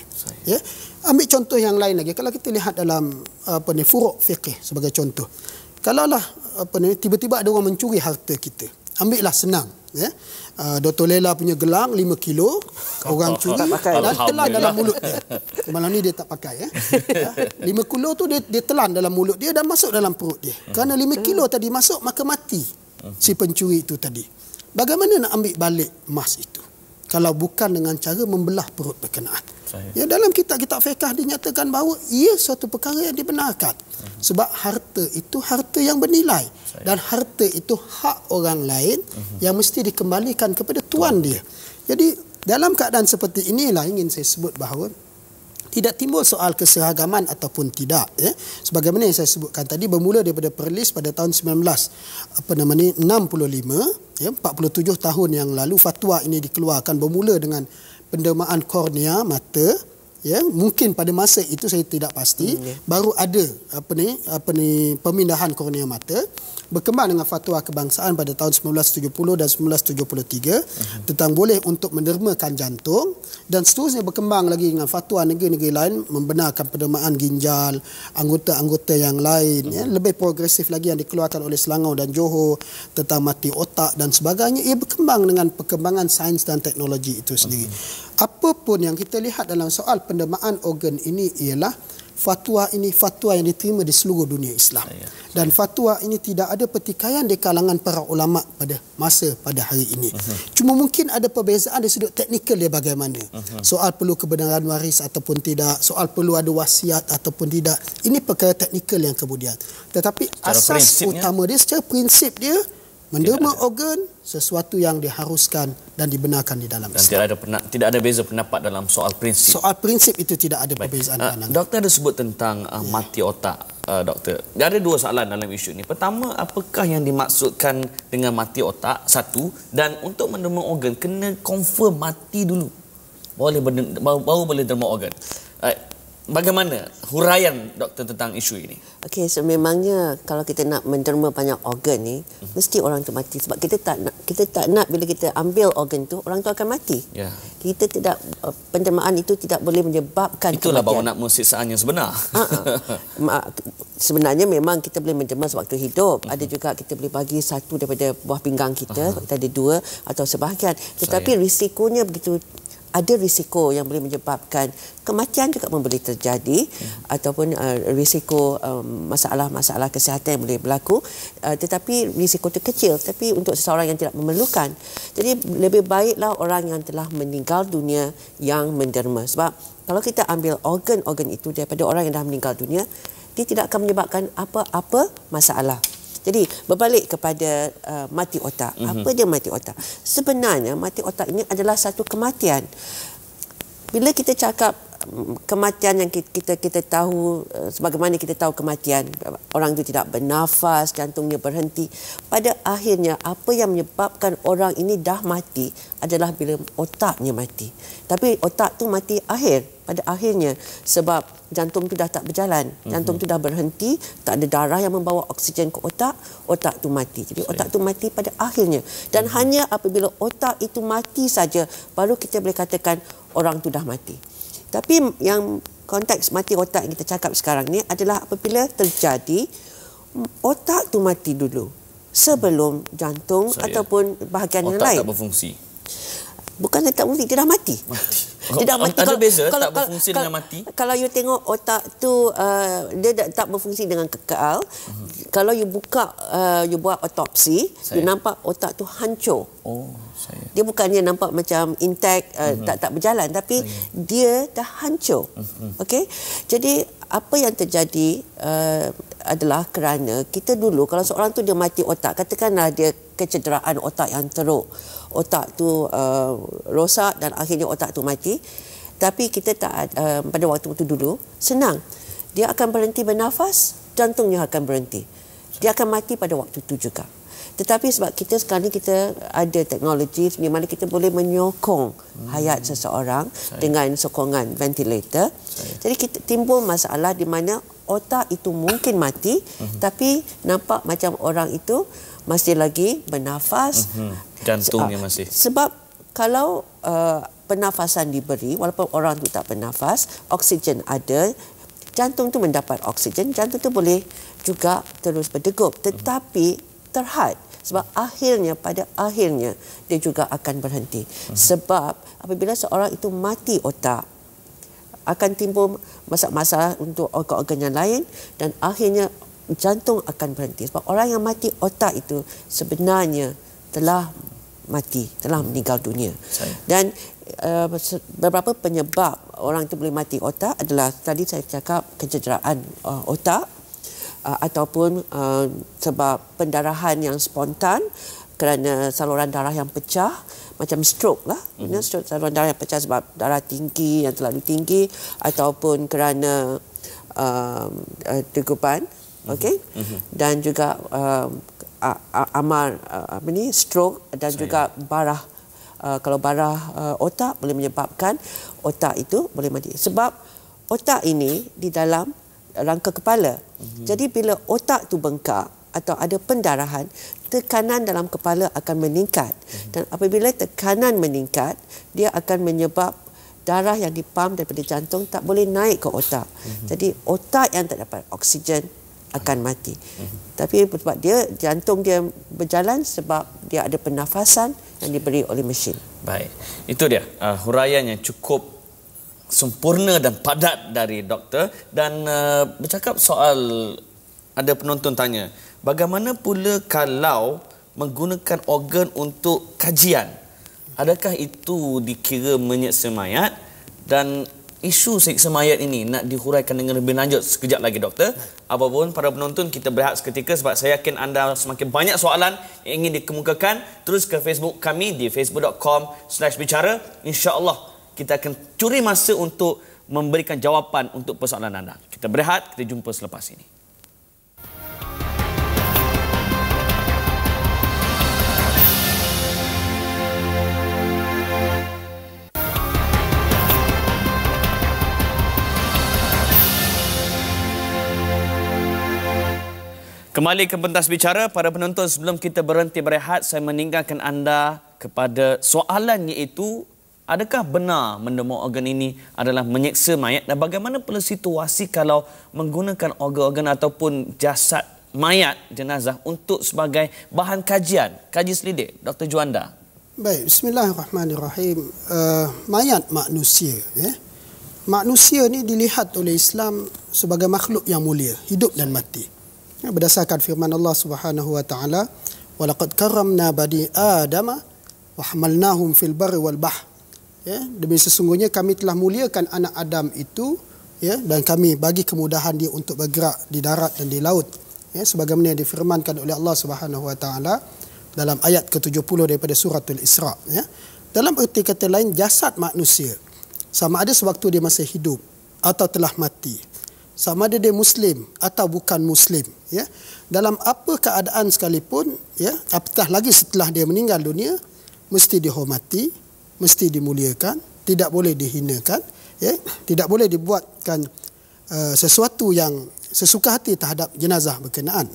Ambil contoh yang lain lagi. Kalau kita lihat dalam furu' fiqh sebagai contoh. Kalaulah tiba-tiba ada orang mencuri harta kita, ambillah senang. Dr. Lela punya gelang 5 kilo, orang curi dan telan dalam mulut dia. Malam ni dia tak pakai. 5 kilo tu dia telan dalam mulut dia dan masuk dalam perut dia. Kerana 5 kilo tadi masuk, maka mati si pencuri itu tadi. Bagaimana nak ambil balik emas itu kalau bukan dengan cara membelah perut berkenaan? Dalam kitab-kitab fiqh dinyatakan bahawa ia suatu perkara yang dibenarkan. Sebab harta itu harta yang bernilai. Dan harta itu hak orang lain yang mesti dikembalikan kepada tuan dia. Jadi dalam keadaan seperti inilah ingin saya sebut bahawa tidak timbul soal keseragaman ataupun tidak. Sebagaimana yang saya sebutkan tadi, bermula daripada Perlis pada tahun 1965, 47 tahun yang lalu fatwa ini dikeluarkan, bermula dengan pendermaan kornea mata. Mungkin pada masa itu saya tidak pasti, baru ada pemindahan kornea mata. Berkembang dengan fatwa kebangsaan pada tahun 1970 dan 1973 tentang boleh untuk mendermakan jantung, dan seterusnya berkembang lagi dengan fatwa negeri-negeri lain membenarkan pendermaan ginjal, anggota-anggota yang lain. Lebih progresif lagi yang dikeluarkan oleh Selangor dan Johor tentang mati otak dan sebagainya. Ia berkembang dengan perkembangan sains dan teknologi itu sendiri. Apapun yang kita lihat dalam soal pendermaan organ ini ialah fatwa ini fatwa yang diterima di seluruh dunia Islam. Dan fatwa ini tidak ada pertikaian di kalangan para ulama pada hari ini. Cuma mungkin ada perbezaan dari sudut teknikal dia bagaimana. Soal perlu kebenaran waris ataupun tidak, soal perlu ada wasiat ataupun tidak. Ini perkara teknikal yang kemudian. Tetapi secara asas utama dia, secara prinsip dia, menderma organ sesuatu yang diharuskan dan dibenarkan di dalam Islam. Tidak ada beza pendapat dalam soal prinsip. Soal prinsip itu tidak ada perbezaan pandangan. Doktor ada sebut tentang mati otak, doktor. Ada dua soalan dalam isu ini. Pertama, apakah yang dimaksudkan dengan mati otak? Satu, dan untuk menderma organ kena confirm mati dulu. Baru boleh derma organ. Bagaimana huraian doktor tentang isu ini? Okey, sememangnya kalau kita nak menderma banyak organ ni, mesti orang tu mati. Sebab kita tak nak bila kita ambil organ tu, orang tu akan mati. Kita tidak, pendermaan itu tidak boleh menyebabkan itulah kematian. bahawa nak siksaan yang sebenar. Sebenarnya memang kita boleh menderma sewaktu hidup. Ada juga kita boleh bagi satu daripada buah pinggang kita, kita ada 2 atau sebahagian. Tetapi risikonya begitu ada risiko yang boleh menyebabkan kematian juga boleh terjadi ataupun risiko masalah-masalah kesihatan yang boleh berlaku, tetapi risiko itu kecil tapi untuk seseorang yang tidak memerlukan. Jadi lebih baiklah orang yang telah meninggal dunia yang menderma, sebab kalau kita ambil organ-organ itu daripada orang yang dah meninggal dunia, dia tidak akan menyebabkan apa-apa masalah. Jadi berbalik kepada mati otak. Apa dia mati otak? Sebenarnya mati otak ini adalah satu kematian. Bila kita cakap kematian yang kita tahu, sebagaimana kita tahu kematian, orang itu tidak bernafas, jantungnya berhenti. Pada akhirnya apa yang menyebabkan orang ini dah mati adalah bila otaknya mati. Tapi otak tu mati pada akhirnya sebab jantung tu dah tak berjalan, jantung tu dah berhenti, tak ada darah yang membawa oksigen ke otak, otak tu mati. Jadi otak tu mati pada akhirnya, dan hanya apabila otak itu mati saja baru kita boleh katakan orang tu dah mati. Tapi yang konteks mati otak yang kita cakap sekarang ni adalah apabila terjadi otak tu mati dulu sebelum jantung ataupun bahagian yang lain. Otak tak berfungsi. Bukan tak berfungsi, dia dah mati. Dia dah mati. Ada beza tak berfungsi dengan mati? Kalau you tengok otak tu dia tak berfungsi dengan kekal. Kalau you buka, you buat otopsi, you nampak otak tu hancur. Dia bukannya nampak macam intact, tak berjalan, tapi dia dah hancur. Okey. Jadi apa yang terjadi adalah kerana kita dulu kalau seorang tu dia mati otak, katakanlah dia kecederaan otak yang teruk, otak tu rosak dan akhirnya otak tu mati, tapi kita tak pada waktu itu dulu senang, dia akan berhenti bernafas, jantungnya akan berhenti, dia akan mati pada waktu itu juga. Tetapi sebab kita sekarang ni kita ada teknologi di mana kita boleh menyokong hayat seseorang dengan sokongan ventilator. Jadi kita timbul masalah di mana otak itu mungkin mati tapi nampak macam orang itu masih lagi bernafas, jantungnya masih. Sebab kalau pernafasan diberi walaupun orang tu tak bernafas, oksigen ada, jantung tu mendapat oksigen, jantung tu boleh juga terus berdegup, tetapi terhad sebab pada akhirnya dia juga akan berhenti. Sebab apabila seorang itu mati otak akan timbul masalah untuk organ-organ yang lain dan akhirnya jantung akan berhenti. Sebab orang yang mati otak itu sebenarnya telah mati, telah meninggal dunia. Dan beberapa penyebab orang itu boleh mati otak adalah tadi saya cakap kecederaan otak, ataupun sebab pendarahan yang spontan kerana saluran darah yang pecah, macam stroke lah, stroke, saluran darah yang pecah sebab darah tinggi yang terlalu tinggi, ataupun kerana degupan, okey, dan juga stroke dan juga barah. Kalau barah otak boleh menyebabkan otak itu boleh mati. Sebab otak ini di dalam rangka kepala. Jadi bila otak tu bengkak atau ada pendarahan, tekanan dalam kepala akan meningkat. Dan apabila tekanan meningkat, dia akan menyebab darah yang dipam daripada jantung tak boleh naik ke otak. Jadi otak yang tak dapat oksigen akan mati. Tapi sebab jantung dia berjalan sebab dia ada pernafasan yang diberi oleh mesin. Baik. Itu dia huraian yang cukup sempurna dan padat dari doktor. Dan bercakap soal, ada penonton tanya, bagaimana pula kalau menggunakan organ untuk kajian? Adakah itu dikira menyeksa mayat? Dan isu seksa mayat ini nak dihuraikan dengan lebih lanjut sekejap lagi doktor. Apapun para penonton, kita berehat seketika sebab saya yakin anda semakin banyak soalan yang ingin dikemukakan. Terus ke Facebook kami di facebook.com/bicara. InsyaAllah kita akan curi masa untuk memberikan jawapan untuk persoalan anda. Kita berehat, kita jumpa selepas ini. Kembali ke Pentas Bicara, para penonton, sebelum kita berhenti berehat, saya meninggalkan anda kepada soalan, iaitu adakah benar menderma organ ini adalah menyeksa mayat, dan bagaimana pula situasi kalau menggunakan organ-organ ataupun jasad mayat, jenazah untuk sebagai bahan kajian, kaji selidik, Dr. Juanda? Baik, bismillahirrahmanirrahim. Mayat manusia, manusia ni dilihat oleh Islam sebagai makhluk yang mulia, hidup dan mati. Berdasarkan firman Allah Subhanahu wa taala, "Wa laqad karramna bani Adama wa hamalnahum fil barri wal bahr." Demi sesungguhnya kami telah muliakan anak Adam itu, dan kami bagi kemudahan dia untuk bergerak di darat dan di laut. Sebagaimana yang difirmankan oleh Allah Subhanahu wa taala dalam ayat ke-70 daripada suratul Isra. Dalam erti kata lain, jasad manusia, sama ada sewaktu dia masih hidup atau telah mati, sama ada dia Muslim atau bukan Muslim, dalam apa keadaan sekalipun, apatah lagi setelah dia meninggal dunia, mesti dihormati, mesti dimuliakan, tidak boleh dihinakan, tidak boleh dibuatkan sesuatu yang sesuka hati terhadap jenazah berkenaan.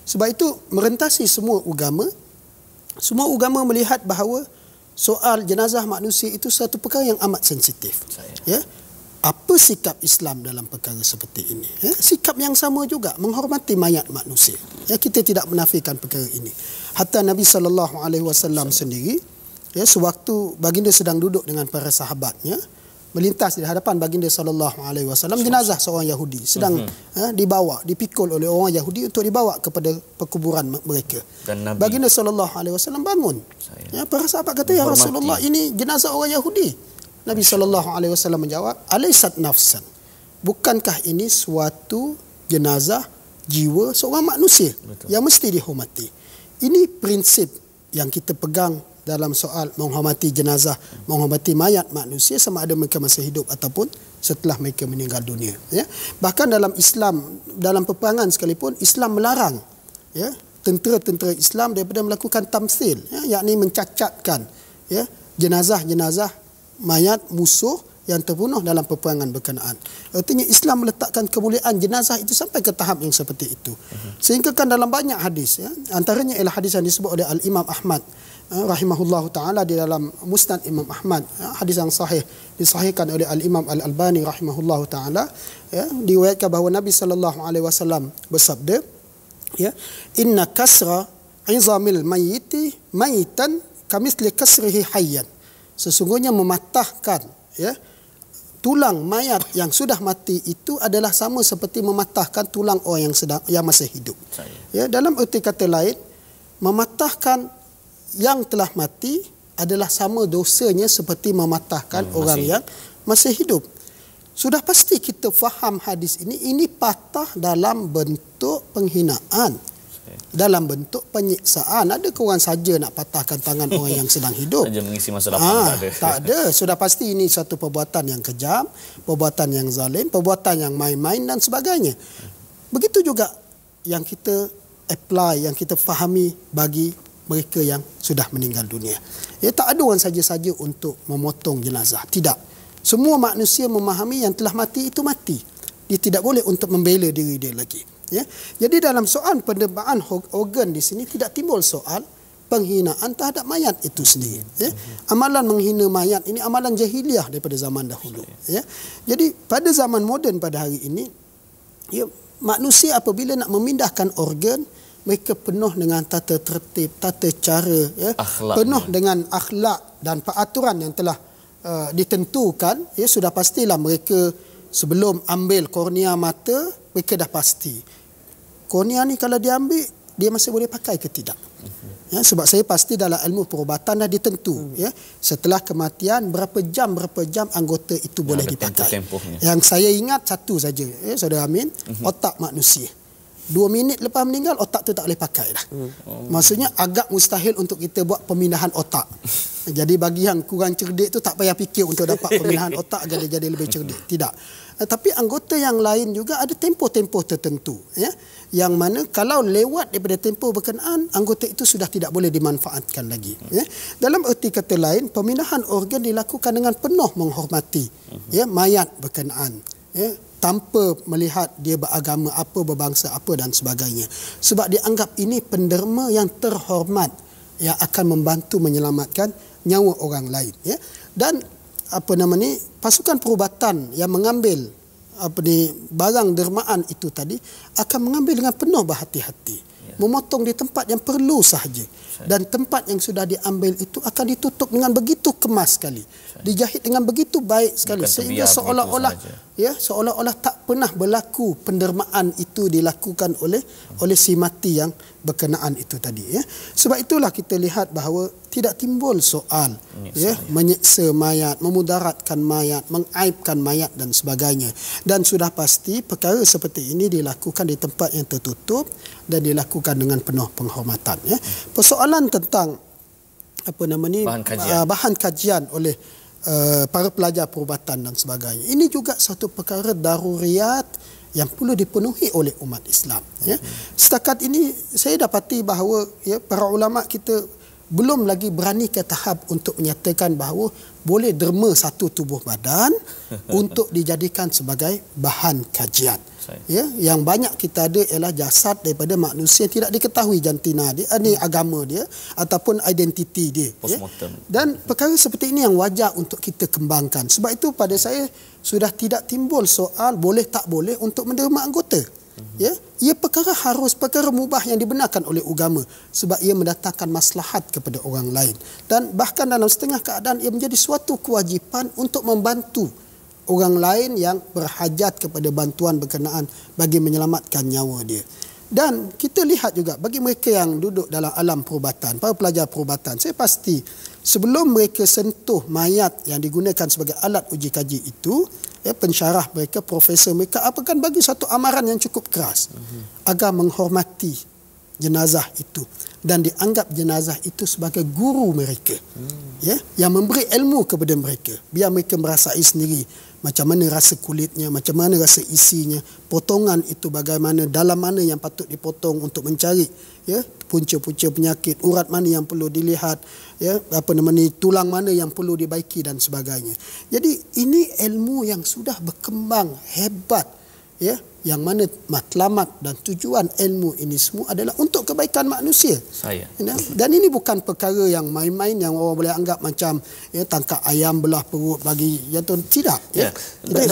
Sebab itu merentasi semua agama melihat bahawa soal jenazah manusia itu satu perkara yang amat sensitif. Apa sikap Islam dalam perkara seperti ini? Sikap yang sama juga, menghormati mayat manusia. Kita tidak menafikan perkara ini. Hatta Nabi SAW sendiri, sewaktu baginda sedang duduk dengan para sahabatnya, melintas di hadapan baginda SAW jenazah seorang Yahudi sedang dibawa, dipikul oleh orang Yahudi untuk dibawa kepada perkuburan mereka. Dan baginda SAW bangun. Para sahabat kata, "Ya Rasulullah, ini jenazah orang Yahudi." Nabi SAW menjawab, "Alaysat nafsan." Bukankah ini suatu jenazah jiwa seorang manusia yang mesti dihormati? Ini prinsip yang kita pegang dalam soal menghormati jenazah, menghormati mayat manusia, sama ada mereka masih hidup ataupun setelah mereka meninggal dunia. Bahkan dalam Islam, dalam peperangan sekalipun, Islam melarang tentera-tentera Islam daripada melakukan tamsil, yakni mencacatkan jenazah-jenazah mayat musuh yang terbunuh dalam peperangan berkenaan. Artinya Islam meletakkan kemuliaan jenazah itu sampai ke tahap yang seperti itu. Sehingga kan dalam banyak hadis, antaranya ialah hadis yang disebut oleh Al-Imam Ahmad rahimahullahu ta'ala di dalam Musnad Imam Ahmad, hadis yang sahih, disahihkan oleh Al-Imam Al-Albani rahimahullahu ta'ala, diriwayatkan bahawa Nabi SAW bersabda, "Inna kasra izamil mayyiti mayitan kamithli kasrihi hayyan." Sesungguhnya mematahkan tulang mayat yang sudah mati itu adalah sama seperti mematahkan tulang orang yang masih hidup. Dalam erti kata lain, mematahkan yang telah mati adalah sama dosanya seperti mematahkan orang yang masih hidup. Sudah pasti kita faham hadis ini patah dalam bentuk penghinaan, dalam bentuk penyiksaan. Ada ke orang saja nak patahkan tangan orang yang sedang hidup? Saja mengisi masa lapang tak ada. Sudah pasti ini satu perbuatan yang kejam, perbuatan yang zalim, perbuatan yang main-main dan sebagainya. Begitu juga yang kita apply, yang kita fahami bagi mereka yang sudah meninggal dunia. Tak ada orang saja-saja untuk memotong jenazah. Tidak. Semua manusia memahami yang telah mati itu mati. Dia tidak boleh untuk membela diri dia lagi. Jadi dalam soal penderbaan organ di sini tidak timbul soal penghinaan terhadap mayat itu sendiri. Amalan menghina mayat ini amalan jahiliah daripada zaman dahulu. Jadi pada zaman moden pada hari ini, manusia apabila nak memindahkan organ, mereka penuh dengan tata tertib, tata cara, penuh dengan akhlak dan peraturan yang telah ditentukan. Sudah pastilah mereka sebelum ambil kornea mata, mereka dah pasti kornea ni kalau diambil, dia masih boleh pakai ke tidak. Sebab saya pasti dalam ilmu perubatan dah ditentu. Setelah kematian, berapa jam anggota itu boleh dipakai. Yang saya ingat satu saja, Saudara Amin, otak manusia. 2 minit lepas meninggal, otak tu tak boleh pakai dah. Maksudnya agak mustahil untuk kita buat pemindahan otak. Jadi bagi yang kurang cerdik tu tak payah fikir untuk dapat pemindahan otak jadi lebih cerdik. Tidak. Tapi anggota yang lain juga ada tempoh-tempoh tertentu. Yang mana kalau lewat daripada tempoh berkenaan, anggota itu sudah tidak boleh dimanfaatkan lagi. Dalam erti kata lain, pemindahan organ dilakukan dengan penuh menghormati mayat berkenaan. Tanpa melihat dia beragama apa, berbangsa apa dan sebagainya. Sebab dianggap ini penderma yang terhormat yang akan membantu menyelamatkan nyawa orang lain. Dan pasukan perubatan yang mengambil barang dermaan itu tadi akan mengambil dengan penuh berhati-hati. memotong di tempat yang perlu sahaja. Dan tempat yang sudah diambil itu akan ditutup dengan begitu kemas sekali. Dijahit dengan begitu baik sekali. Bukan Sehingga seolah-olah tak pernah berlaku pendermaan itu dilakukan oleh si mati yang berkenaan itu tadi. Ya. Sebab itulah kita lihat bahawa tidak timbul soal menyeksa mayat, memudaratkan mayat, mengaibkan mayat dan sebagainya. Dan sudah pasti perkara seperti ini dilakukan di tempat yang tertutup dan dilakukan dengan penuh penghormatan. Ya. Persoalan tentang bahan kajian oleh para pelajar perubatan dan sebagainya. Ini juga satu perkara daruriyat yang perlu dipenuhi oleh umat Islam. Ya. Setakat ini saya dapati bahawa para ulama kita belum lagi berani ke tahap untuk menyatakan bahawa boleh derma satu tubuh badan untuk dijadikan sebagai bahan kajian. Ya, yang banyak kita ada ialah jasad daripada manusia yang tidak diketahui jantina dia, ni agama dia ataupun identiti dia. Ya. Dan perkara seperti ini yang wajar untuk kita kembangkan. Sebab itu pada saya sudah tidak timbul soal boleh tak boleh untuk menderma anggota. Ya, ia perkara mubah yang dibenarkan oleh agama sebab ia mendatangkan maslahat kepada orang lain. Dan bahkan dalam setengah keadaan ia menjadi suatu kewajipan untuk membantu orang lain yang berhajat kepada bantuan berkenaan bagi menyelamatkan nyawa dia. Dan kita lihat juga bagi mereka yang duduk dalam alam perubatan, para pelajar perubatan, saya pasti sebelum mereka sentuh mayat yang digunakan sebagai alat uji kaji itu, pensyarah mereka, profesor mereka akan bagi satu amaran yang cukup keras agar menghormati jenazah itu dan dianggap jenazah itu sebagai guru mereka, yang memberi ilmu kepada mereka, biar mereka merasai sendiri macam mana rasa kulitnya, macam mana rasa isinya, potongan itu bagaimana, dalam mana yang patut dipotong untuk mencari punca-punca penyakit, urat mana yang perlu dilihat, tulang mana yang perlu dibaiki dan sebagainya. Jadi ini ilmu yang sudah berkembang hebat, yang mana matlamat dan tujuan ilmu ini semua adalah untuk kebaikan manusia. Dan ini bukan perkara yang main-main yang orang boleh anggap macam tangkap ayam belah perut bagi tidak. Boleh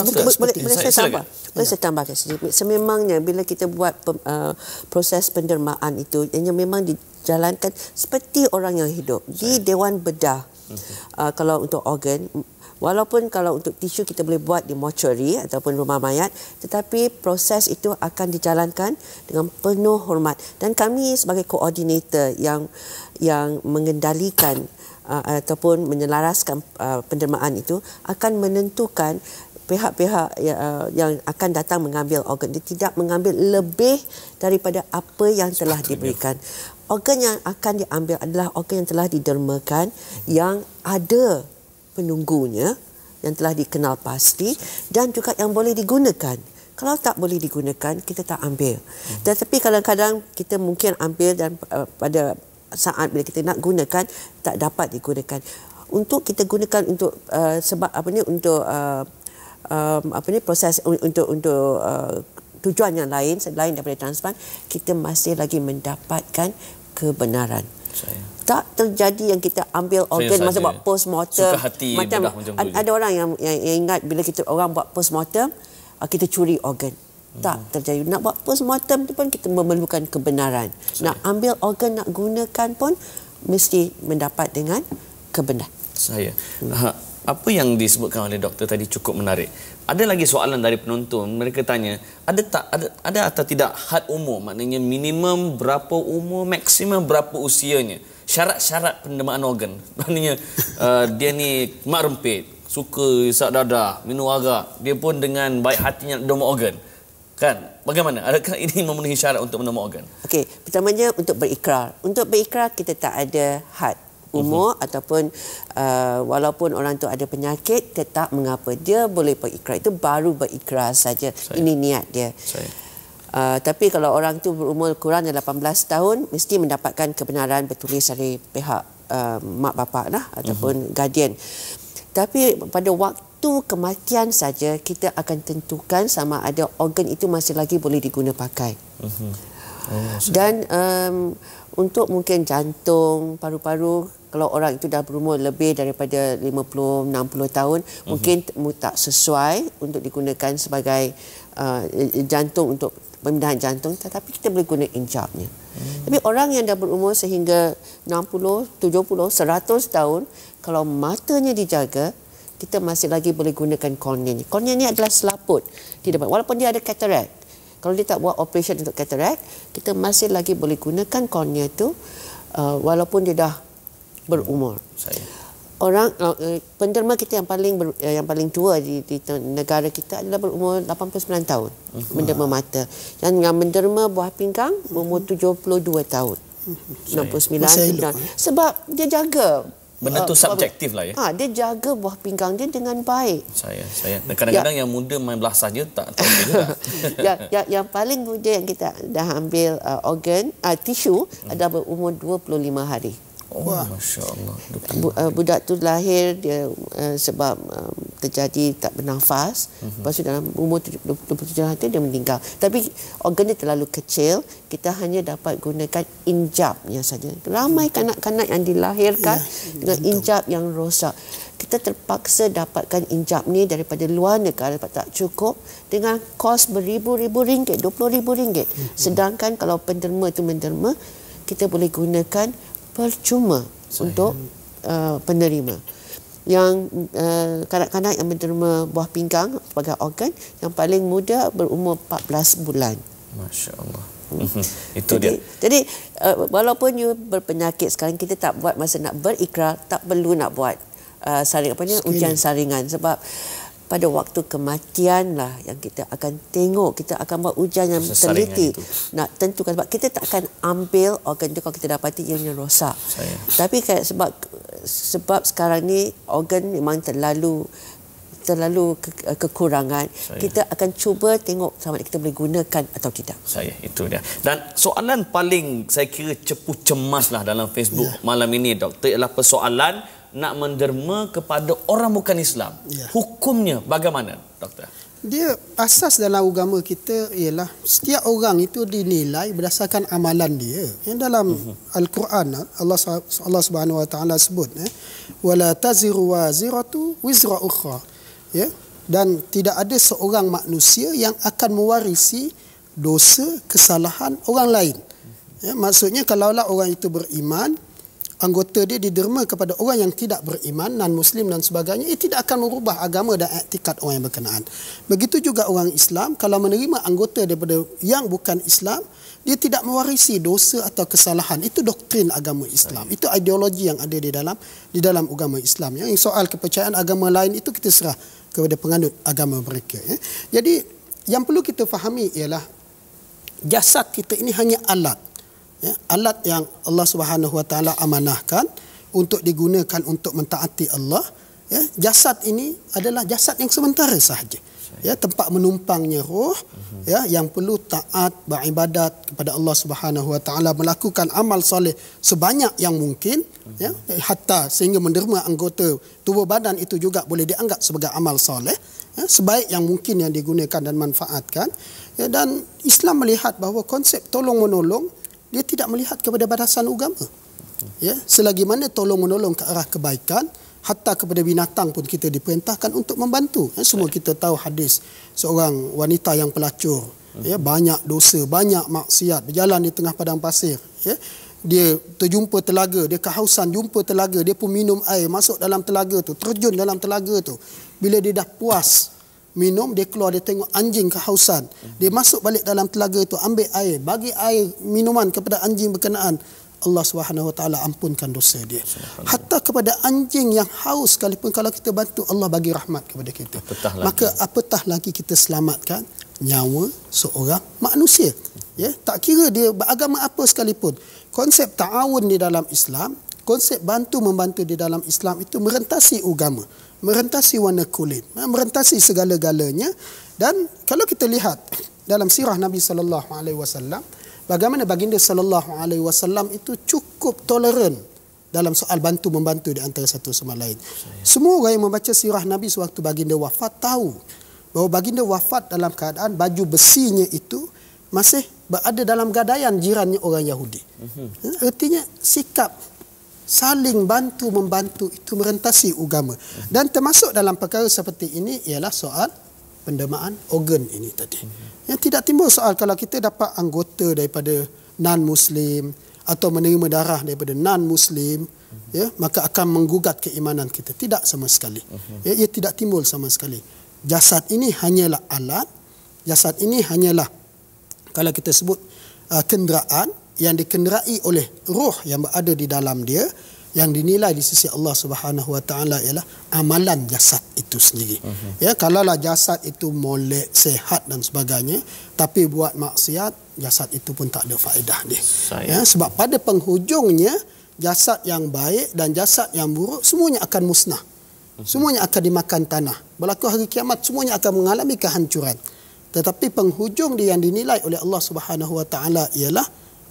saya tambahkan sedikit. Sememangnya bila kita buat proses pendermaan itu, yang memang dijalankan seperti orang yang hidup di Dewan Bedah. Kalau untuk organ, walaupun kalau untuk tisu kita boleh buat di mortuary ataupun rumah mayat, tetapi proses itu akan dijalankan dengan penuh hormat. Dan kami sebagai koordinator yang mengendalikan ataupun menyelaraskan pendermaan itu akan menentukan pihak-pihak yang akan datang mengambil organ. Dia tidak mengambil lebih daripada apa yang telah diberikan. Organ yang akan diambil adalah organ yang telah didermakan, yang ada penunggunya yang telah dikenal pasti dan juga yang boleh digunakan. Kalau tak boleh digunakan, kita tak ambil. Tetapi kadang-kadang kita mungkin ambil dan pada saat bila kita nak gunakan tak dapat digunakan. Untuk kita gunakan untuk proses untuk tujuan yang lain selain daripada transplant, kita masih lagi mendapatkan kebenaran. Tak terjadi yang kita ambil organ masa buat postmortem. Macam ada orang yang ingat bila kita orang buat postmortem kita curi organ. Tak terjadi. Nak buat postmortem tu pun kita memerlukan kebenaran. Nak ambil organ, nak gunakan pun mesti mendapat dengan kebenaran. Apa yang disebutkan oleh doktor tadi cukup menarik. Ada lagi soalan dari penonton. Mereka tanya, ada atau tidak had umur? Maknanya minimum berapa umur, maksimum berapa usianya? Syarat-syarat pendermaan organ. Maknanya dia ni mak rempit, suka isap dadah, minum arak, dia pun dengan baik hatinya nak derma organ. Kan? Bagaimana? Adakah ini memenuhi syarat untuk menderma organ? Okey, pertamanya untuk berikrar. Untuk berikrar kita tak ada had umur ataupun walaupun orang tu ada penyakit, tetap mengapa dia boleh berikrar. Itu baru berikrar saja. Ini niat dia. Tapi kalau orang tu berumur kurang dari 18 tahun, mesti mendapatkan kebenaran bertulis dari pihak mak bapak lah ataupun guardian. Tapi pada waktu kematian saja kita akan tentukan sama ada organ itu masih lagi boleh diguna pakai. Dan untuk mungkin jantung, paru-paru, kalau orang itu dah berumur lebih daripada 50-60 tahun, mungkin tak sesuai untuk digunakan sebagai jantung untuk pembedahan jantung, tetapi kita boleh guna injapnya. Tapi orang yang dah berumur sehingga 60, 70, 100 tahun, kalau matanya dijaga, kita masih lagi boleh gunakan kornea. Kornea ni adalah selaput di depan, walaupun dia ada katarak. Kalau dia tak buat operation untuk katarak, kita masih lagi boleh gunakan kornea tu walaupun dia dah berumur. Orang penderma kita yang paling tua di negara kita adalah berumur 89 tahun. Menderma mata. Yang menderma buah pinggang berumur 72 tahun. 69. Sebab dia jaga. Benda tu subjektif lah ya. Dia jaga buah pinggang dia dengan baik. Saya kadang-kadang yang muda main belah saja tak tahu juga. yang paling muda yang kita dah ambil organ tisu adalah berumur 25 hari. Masya Allah. Budak tu lahir dia sebab terjadi tak bernafas. Lepas tu dalam umur 27 hari dia meninggal. Tapi organ dia terlalu kecil, kita hanya dapat gunakan injapnya saja. Ramai kanak-kanak yang dilahirkan dengan injap yang rosak. Kita terpaksa dapatkan injap ni daripada luar negara, tak cukup, dengan kos beribu-ribu ringgit, 20,000 ringgit. Sedangkan kalau penderma tu menderma, kita boleh gunakan percuma untuk penerima. Yang kanak-kanak yang menderma buah pinggang sebagai organ, yang paling muda berumur 14 bulan. Masya Allah. Itu dia. Jadi walaupun you berpenyakit sekarang, kita tak buat masa nak berikrar, tak perlu nak buat ujian saringan, sebab pada waktu kematian lah yang kita akan tengok, kita akan buat ujian yang teliti nak tentukan, sebab kita tak akan ambil organ tu kalau kita dapati ianya rosak. Tapi sebab sekarang ni organ memang terlalu kekurangan. Kita akan cuba tengok sama ada kita boleh gunakan atau tidak. Itu dia. Dan soalan paling saya kira cepu cemas lah dalam Facebook malam ini, doktor, ialah persoalan nak menderma kepada orang bukan Islam. Hukumnya bagaimana, doktor? Dia asas dalam agama kita ialah setiap orang itu dinilai berdasarkan amalan dia. Yang dalam Al-Quran Allah Subhanahu Wa Taala sebut wala taziru waziratu wizra ukhra. Ya, dan tidak ada seorang manusia yang akan mewarisi dosa kesalahan orang lain. Ya, maksudnya kalaulah orang itu beriman, anggota dia diderma kepada orang yang tidak beriman, non-Muslim dan sebagainya, ia tidak akan merubah agama dan iktikad orang yang berkenaan. Begitu juga orang Islam, kalau menerima anggota daripada yang bukan Islam, dia tidak mewarisi dosa atau kesalahan. Itu doktrin agama Islam. Itu ideologi yang ada di dalam agama Islam. Yang soal kepercayaan agama lain itu kita serah kepada penganut agama mereka. Jadi yang perlu kita fahami ialah jasad kita ini hanya alat. Alat yang Allah Subhanahu Wa Taala amanahkan untuk digunakan untuk mentaati Allah. Jasad ini adalah jasad yang sementara sahaja. Tempat menumpangnya roh, yang perlu taat, beribadat kepada Allah Subhanahu Wa Taala, melakukan amal soleh sebanyak yang mungkin, hatta sehingga menderma anggota tubuh badan itu juga boleh dianggap sebagai amal soleh, sebaik yang mungkin yang digunakan dan manfaatkan. Dan Islam melihat bahawa konsep tolong menolong dia tidak melihat kepada batasan agama. Selagi mana tolong menolong ke arah kebaikan, hatta kepada binatang pun kita diperintahkan untuk membantu. Semua kita tahu hadis seorang wanita yang pelacur, banyak dosa, banyak maksiat, berjalan di tengah padang pasir. Dia terjumpa telaga, dia kehausan, jumpa telaga, dia pun minum air, masuk dalam telaga tu, terjun dalam telaga tu. Bila dia dah puas minum, dia keluar, dia tengok anjing kehausan. Dia masuk balik dalam telaga itu, ambil air, bagi air minuman kepada anjing berkenaan. Allah Subhanahu Wa Taala ampunkan dosa dia. Hatta kepada anjing yang haus sekalipun, kalau kita bantu, Allah bagi rahmat kepada kita. Maka apatah lagi kita selamatkan nyawa seorang manusia. Tak kira dia beragama apa sekalipun. Konsep ta'awun di dalam Islam, konsep bantu-membantu di dalam Islam itu merentasi agama, merentasi warna kulit, merentasi segala-galanya. Dan kalau kita lihat dalam sirah Nabi SAW, bagaimana baginda SAW itu cukup toleran dalam soal bantu-membantu di antara satu sama lain. Semua orang yang membaca sirah Nabi sewaktu baginda wafat tahu bahawa baginda wafat dalam keadaan baju besinya itu masih berada dalam gadaian jirannya orang Yahudi. Artinya sikap saling bantu-membantu itu merentasi agama. Dan termasuk dalam perkara seperti ini ialah soal pendermaan organ ini tadi. Yang tidak timbul soal kalau kita dapat anggota daripada non-Muslim atau menerima darah daripada non-Muslim, ya, maka akan menggugat keimanan kita. Tidak sama sekali. Ya, ia tidak timbul sama sekali. Jasad ini hanyalah alat, jasad ini hanyalah kalau kita sebut kenderaan yang dikenderai oleh roh yang berada di dalam dia, yang dinilai di sisi Allah Subhanahu Wa Taala ialah amalan jasad itu sendiri. Ya, kalaulah jasad itu molek, sehat dan sebagainya, tapi buat maksiat, jasad itu pun tak ada faedah dia. Ya, sebab pada penghujungnya jasad yang baik dan jasad yang buruk semuanya akan musnah. Semuanya akan dimakan tanah. Berlaku hari kiamat semuanya akan mengalami kehancuran. Tetapi penghujung dia yang dinilai oleh Allah Subhanahu Wa Taala ialah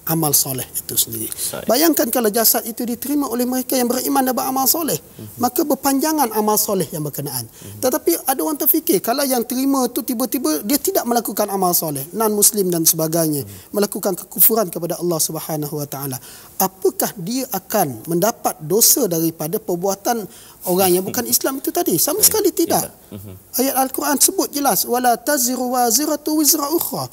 amal soleh itu sendiri. Bayangkan kalau jasad itu diterima oleh mereka yang beriman dan beramal soleh, maka berpanjangan amal soleh yang berkenaan. Tetapi ada orang terfikir, kalau yang terima itu tiba-tiba dia tidak melakukan amal soleh, non-Muslim dan sebagainya, melakukan kekufuran kepada Allah Subhanahu Wa Taala, apakah dia akan mendapat dosa daripada perbuatan orang yang bukan Islam itu tadi? Sama sekali tidak. Ayat Al-Quran sebut jelas, wala taziru waziratu wizra ukhra.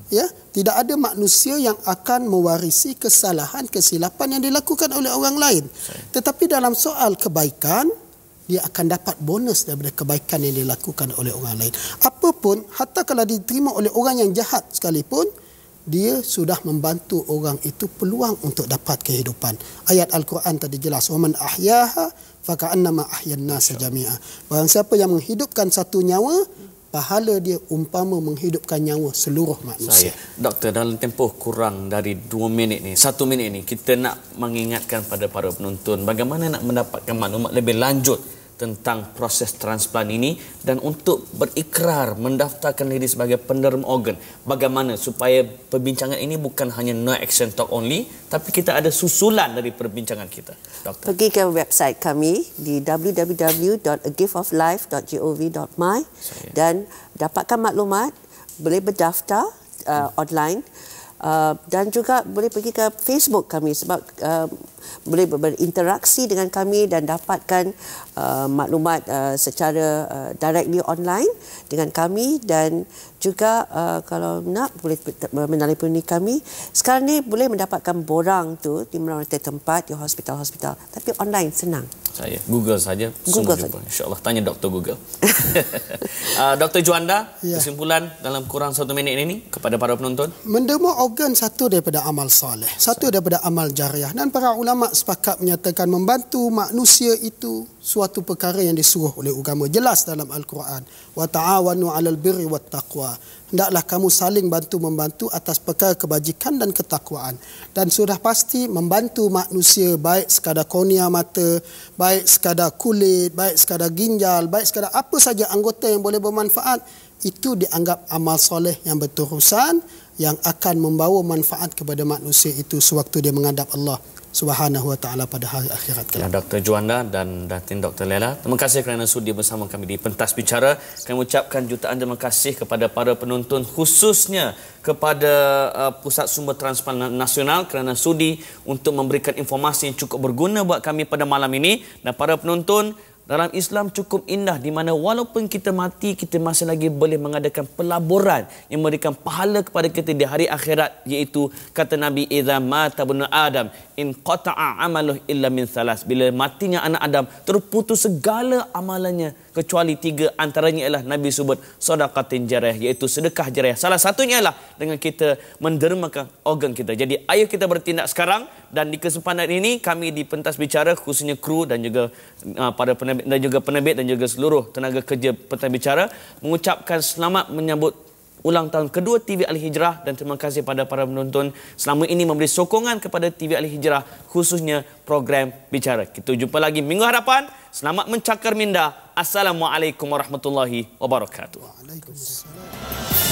Ya, tidak ada manusia yang akan mewarisi kesalahan, kesilapan yang dilakukan oleh orang lain. Tetapi dalam soal kebaikan, dia akan dapat bonus daripada kebaikan yang dilakukan oleh orang lain. Apapun, hatta kalau diterima oleh orang yang jahat sekalipun, dia sudah membantu orang itu peluang untuk dapat kehidupan. Ayat Al-Quran tadi jelas, waman ahyaha faka'annama ahyan nasa jami'a. Barang siapa yang menghidupkan satu nyawa, pahala dia umpama menghidupkan nyawa seluruh manusia. Doktor, dalam tempoh kurang dari 2 minit ni, 1 minit ni, kita nak mengingatkan pada para penonton bagaimana nak mendapatkan maklumat lebih lanjut tentang proses transplant ini dan untuk berikrar mendaftarkan diri sebagai penderma organ. Bagaimana supaya perbincangan ini bukan hanya no action talk only, tapi kita ada susulan dari perbincangan kita. Doktor, pergi ke website kami di www.agiftoflife.gov.my dan dapatkan maklumat, boleh berdaftar online. Dan juga boleh pergi ke Facebook kami sebab boleh berinteraksi dengan kami dan dapatkan maklumat secara directly online dengan kami. Dan juga kalau nak boleh menelefoni kami. Sekarang ni boleh mendapatkan borang tu di mana-mana tempat, di hospital-hospital, tapi online senang. Saya Google saja, Google semua jumpa. InsyaAllah tanya Dr. Google. Dr. Juanda, kesimpulan dalam kurang 1 minit ini kepada para penonton. Menderma organ satu daripada amal soleh, satu daripada amal jariah, dan para ulama sepakat menyatakan membantu manusia itu suatu perkara yang disuruh oleh agama. Jelas dalam Al-Quran, wa ta'awanu 'alal birri wat taqwa. Hendaklah kamu saling bantu-membantu atas perkara kebajikan dan ketakwaan. Dan sudah pasti membantu manusia, baik sekadar kornea mata, baik sekadar kulit, baik sekadar ginjal, baik sekadar apa saja anggota yang boleh bermanfaat, itu dianggap amal soleh yang berterusan, yang akan membawa manfaat kepada manusia itu sewaktu dia menghadap Allah Subhanahu Wa Taala pada hari akhirat kelak. Dr. Juanda dan Datin Dr. Lela, terima kasih kerana sudi bersama kami di Pentas Bicara. Kami ucapkan jutaan terima kasih kepada para penonton, khususnya kepada Pusat Sumber Transplant Nasional kerana sudi untuk memberikan informasi yang cukup berguna buat kami pada malam ini. Dan para penonton, dalam Islam cukup indah di mana walaupun kita mati, kita masih lagi boleh mengadakan pelaburan yang memberikan pahala kepada kita di hari akhirat, iaitu kata Nabi, idza mata ibnu Adam in qata'a amaluhu illa min thalas. Bila matinya anak Adam, terputus segala amalannya kecuali 3, antaranya ialah Nabi sebut sedaqatin jariyah, iaitu sedekah jariyah. Salah satunya ialah dengan kita mendermakan organ kita. Jadi ayo kita bertindak sekarang. Dan di kesempatan ini kami di Pentas Bicara, khususnya kru dan juga para penerbit dan juga seluruh tenaga kerja Pentas Bicara, mengucapkan selamat menyambut ulang tahun kedua TV Al-Hijrah dan terima kasih pada para penonton selama ini memberi sokongan kepada TV Al-Hijrah, khususnya program Bicara. Kita jumpa lagi minggu hadapan. Selamat mencakar minda. Assalamualaikum warahmatullahi wabarakatuh. Waalaikumsalam.